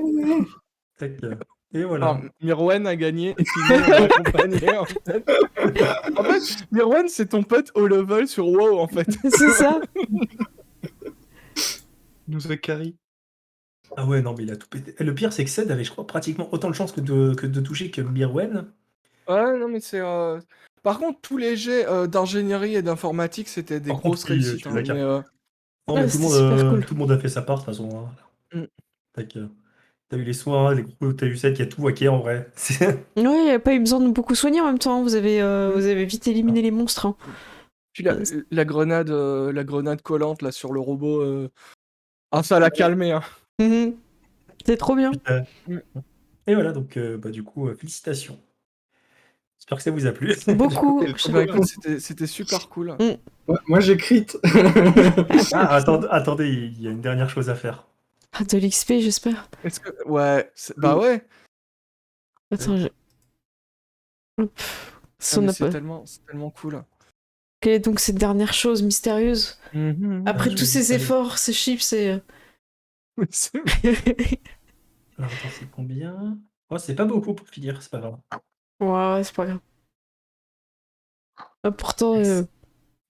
Tac. Et voilà. Enfin, Mirwen a gagné et puis nous, on l'a accompagné, en fait. En fait, Mirwen, c'est ton pote au level sur WoW, en fait. C'est ça. Il nous a carry. Ah ouais, non, mais il a tout pété. Et le pire, c'est que Ced avait, je crois, pratiquement autant de chances que de toucher que Mirwen. Ouais, non, mais c'est... Par contre, tous les jets d'ingénierie et d'informatique, c'était des Par grosses contre, oui, réussites. tu Hein, l'as mais, Non, Ouais, mais c'était super cool. tout le monde a fait sa part, de toute façon. Hein. Mm. Tac. T'as eu les soins, t'as eu Ced qui a tout hacké en vrai. Ouais, il n'y a pas eu besoin de beaucoup soigner en même temps. Vous avez vite éliminé les monstres. Hein. Puis la grenade collante là sur le robot, ça l'a calmé. Hein. Mhm. C'est trop bien. Et voilà, donc du coup, félicitations. J'espère que ça vous a plu. Beaucoup. Bah, écoute, c'était super cool. Ouais, moi j'ai crit. Ah, attendez, il y a une dernière chose à faire. Ah, de l'XP, j'espère. Est-ce que... Ouais, bah ouais. Attends, Hop. Ah, Ça, on mais a c'est pas- tellement cool. Quelle est donc cette dernière chose mystérieuse Après je tous vais ces juste aller- efforts, ces chips et... Alors, attends, c'est combien? Oh, c'est pas beaucoup pour finir, c'est pas grave. Ouais, c'est pas grave. Ah, pourtant,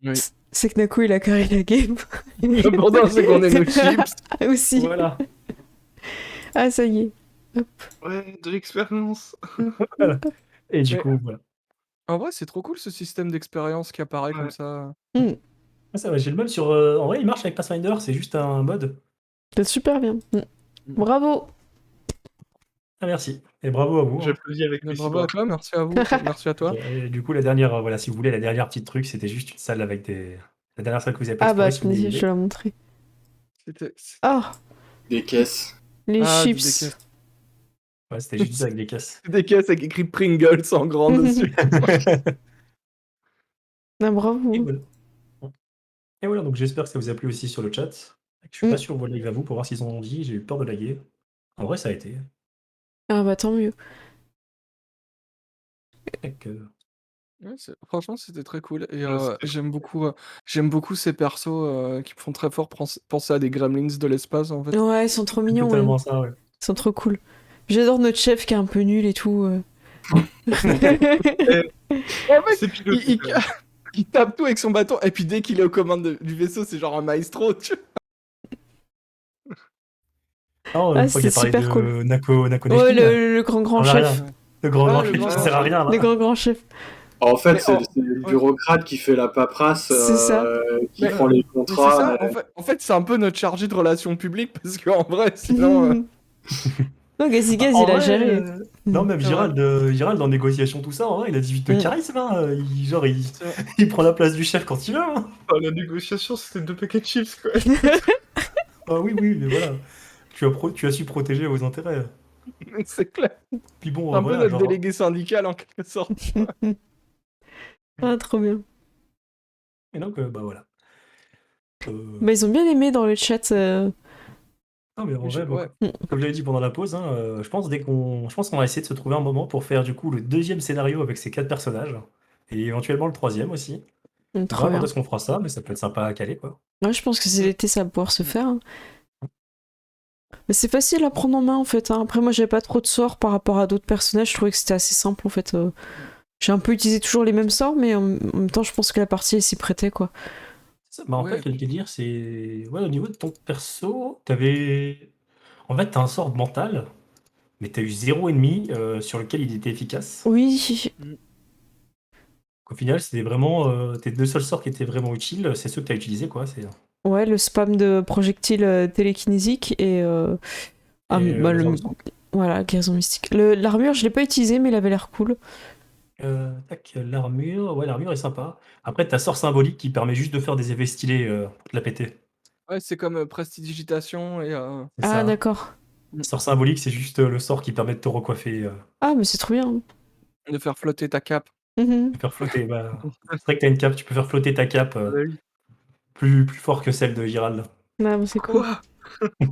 Oui. c'est que Nako, il a carré la game. L'important, c'est qu'on ait nos chips. Ah, aussi. Voilà. Ah, ça y est. Ouais, de l'expérience. Et du Ouais. coup, voilà. En vrai, c'est trop cool ce système d'expérience qui apparaît comme Ouais. ça. Mm. Ah, ça va, j'ai le mode sur. En vrai, il marche avec Pathfinder, c'est juste un mode. C'est super bien. Mm. Bravo. Ah, merci. Et bravo à vous. Hein. J'applaudis avec Mais mes bravo à bras. toi, merci à vous, merci à toi. Et du coup, la dernière, voilà, si vous voulez, la dernière petite truc, c'était juste une salle avec des. La dernière salle que vous avez pas Ah bah, explorée, si vous voulez y je aller. te l'ai montré. C'était... Ah, Des caisses. les Ah, des chips. caisses. Ouais, c'était juste avec des caisses. Des caisses avec écrit Pringles en grand dessus. Ah, Et bravo. voilà. Et voilà, donc j'espère que ça vous a plu aussi sur le chat. Je suis Mm. pas sûr vos lives à vous pour voir s'ils ont dit, j'ai eu peur de laguer. En vrai, ça a été. Ah bah, tant mieux. Fait que- Ouais, franchement, c'était très cool. Et Ouais, c'était j'aime beaucoup ces persos qui me font très fort penser à des gremlins de l'espace, en fait. Ouais, ils sont trop C'est mignons. Ouais. totalement ça, ouais. Ils sont trop cool. J'adore notre chef qui est un peu nul et tout. En fait, C'est piloté. il, quand même. il tape tout avec son bâton, et puis dès qu'il est aux commandes du vaisseau, c'est genre un maestro, tu vois. Non, Ah, une fois qu'il a c'était parlé super de cool. Nako Ouais, Neshkin, le grand ça sert à chef. rien. Le grand Ah, chef, le grand ça sert à chef. rien. Là. Le grand chef. En fait, Mais c'est en- le ouais. bureaucrate qui fait la paperasse, C'est ça. qui Mais- prend les Mais c'est contrats. ça, en fait c'est un peu notre chargé de relations publiques, parce qu'en vrai, sinon... Non, Gazigaz, En il a vrai, géré. non, même C'est Gérald en négociation, tout ça, en vrai, il a 18 de Mm. charisme. Hein. Il, c'est vrai. il prend la place du chef quand il veut. Hein. Ah, la négociation, c'était 2 paquets de chips, quoi. Ah oui, mais voilà. Tu as su protéger vos intérêts. C'est clair. Puis bon, C'est un peu voilà, notre genre. délégué syndical, en quelque sorte. Ah, trop bien. Et donc, bah voilà. Bah, ils ont bien aimé dans le chat. Non, mais en vrai, Ouais. comme j'avais dit pendant la pause, hein, je pense qu'on va essayer de se trouver un moment pour faire du coup le deuxième scénario avec ces 4 personnages et éventuellement le troisième aussi. On Trop verra quand bien. est-ce qu'on fera ça, mais ça peut être sympa à caler quoi. Ouais, je pense que c'est l'été, ça va pouvoir se faire. Hein. Mais c'est facile à prendre en main en fait. Hein. Après, moi, j'avais pas trop de sorts par rapport à d'autres personnages. Je trouvais que c'était assez simple en fait. J'ai un peu utilisé toujours les mêmes sorts, mais en même temps, je pense que la partie elle s'y prêtait quoi. Ça, bah, en Ouais. fait, le délire, c'est. Ouais, au niveau de ton perso, t'avais. En fait, t'as un sort mental, mais t'as eu 0 ennemi sur lequel il était efficace. Oui, Au final, c'était vraiment. Tes 2 seuls sorts qui étaient vraiment utiles, c'est ceux que t'as utilisés quoi. ouais, le spam de projectiles télékinésiques et. Ah, Et, bah, Laser de sang. voilà, guérison mystique. L'armure, je l'ai pas utilisé, mais il avait l'air cool. Tac, l'armure. Ouais, l'armure est sympa. Après, t'as sort symbolique qui permet juste de faire des effets stylés pour te la péter. Ouais, c'est comme prestidigitation et C'est Ah, ça. d'accord. Sort symbolique, c'est juste le sort qui permet de te recoiffer, Ah, mais c'est trop bien. de faire flotter ta cape. Mhm. de faire flotter. Bah, c'est vrai que t'as une cape, tu peux faire flotter ta cape Ah bah oui. plus fort que celle de Girald. Ah, mais c'est cool. Quoi? Non,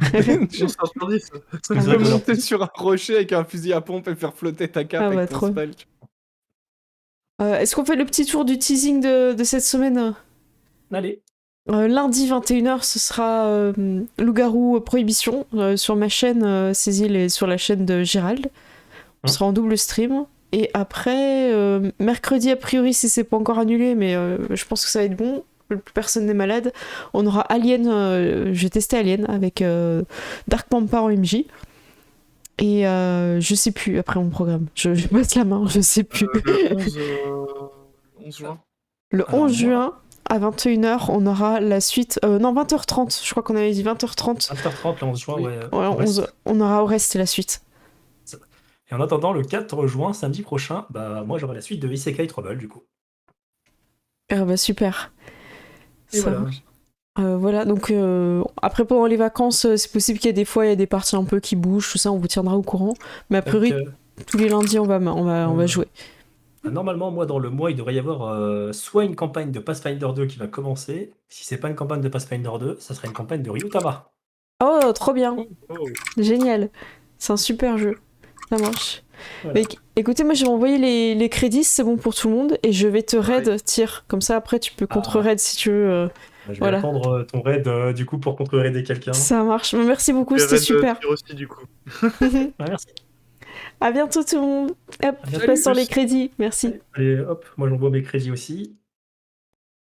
c'est interdit, ça. Parce que Ah, c'est Tu vrai peux que monter sur un rocher avec un fusil à pompe et faire flotter ta cape Ah, bah, avec ton trop. spell. Est-ce qu'on fait le petit tour du teasing de cette semaine? Allez, Lundi 21h, ce sera Loup-garou Prohibition sur ma chaîne Cécile et sur la chaîne de Gérald. On sera en double stream. Et après, mercredi, a priori, si c'est pas encore annulé, mais je pense que ça va être bon, plus personne n'est malade, on aura Alien, je vais tester Alien avec Dark Pampa en MJ. Et je sais plus après mon programme. Je passe la main, je sais plus. Le 11 juin. Le Alors, 11 moi- juin, à 21h, on aura la suite. Non, 20h30, je crois qu'on avait dit 20h30. 20h30, le 11 juin, Oui. ouais. Ouais, Brest. on aura au reste la suite. Et en attendant, le 4 juin, samedi prochain, bah moi j'aurai la suite de Isekai Trouble du coup. Ah bah super. Et Ça voilà. marche. Voilà, donc après pendant les vacances, c'est possible qu'il y ait des fois il y a des parties un peu qui bougent, tout ça, on vous tiendra au courant. Mais a priori, Donc, tous les lundis, on va jouer. normalement, moi, dans le mois, il devrait y avoir soit une campagne de Pathfinder 2 qui va commencer. Si c'est pas une campagne de Pathfinder 2, ça sera une campagne de Ryutama. Oh, trop bien, Oh. génial. C'est un super jeu. Ça marche. Voilà. Mais écoutez, moi je vais envoyer les crédits, c'est bon pour tout le monde, et je vais te raid, tir. Comme ça après tu peux contre-raid si tu veux. Je vais Voilà. attendre ton raid du coup pour contre-raider quelqu'un. Ça marche. Merci beaucoup, Et c'était Red super. tire aussi, du coup. Ouais, merci. À bientôt tout le monde. Hop, À je bientôt. passe sur les crédits. Merci. Allez, hop, moi j'envoie mes crédits aussi.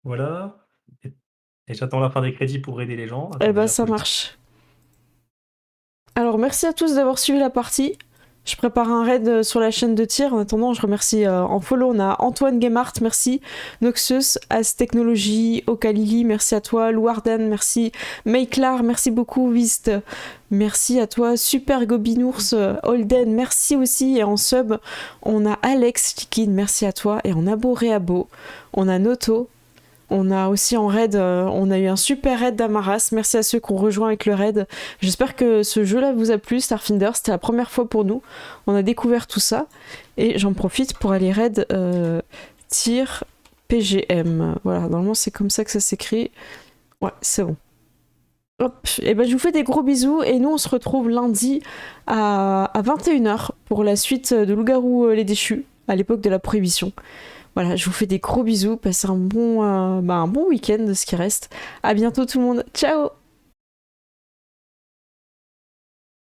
Voilà. Et j'attends la fin des crédits pour aider les gens. Eh Attends, ben déjà, ça faut le- marche. Alors merci à tous d'avoir suivi la partie. Je prépare un raid sur la chaîne de tir. En attendant, je remercie en follow, on a Antoine Gamart, merci. Noxus, As Technology, Okalili, merci à toi. Louarden, merci. Mayklar, merci beaucoup. Vist, merci à toi. Super Gobinours, Holden, merci aussi. Et en sub, on a Alex Liquide, merci à toi. Et on a Boréabo, on a Noto. On a aussi en raid, on a eu un super raid d'Amaras. Merci à ceux qui ont rejoint avec le raid. J'espère que ce jeu-là vous a plu, Starfinder. C'était la première fois pour nous. On a découvert tout ça. Et j'en profite pour aller raid tir PGM. Voilà, normalement c'est comme ça que ça s'écrit. Ouais, c'est bon. Hop, et ben je vous fais des gros bisous. Et nous on se retrouve lundi à 21h pour la suite de Loup-garou les déchus, à l'époque de la prohibition. Voilà, je vous fais des gros bisous, passez un bon week-end de ce qui reste. À bientôt tout le monde, ciao!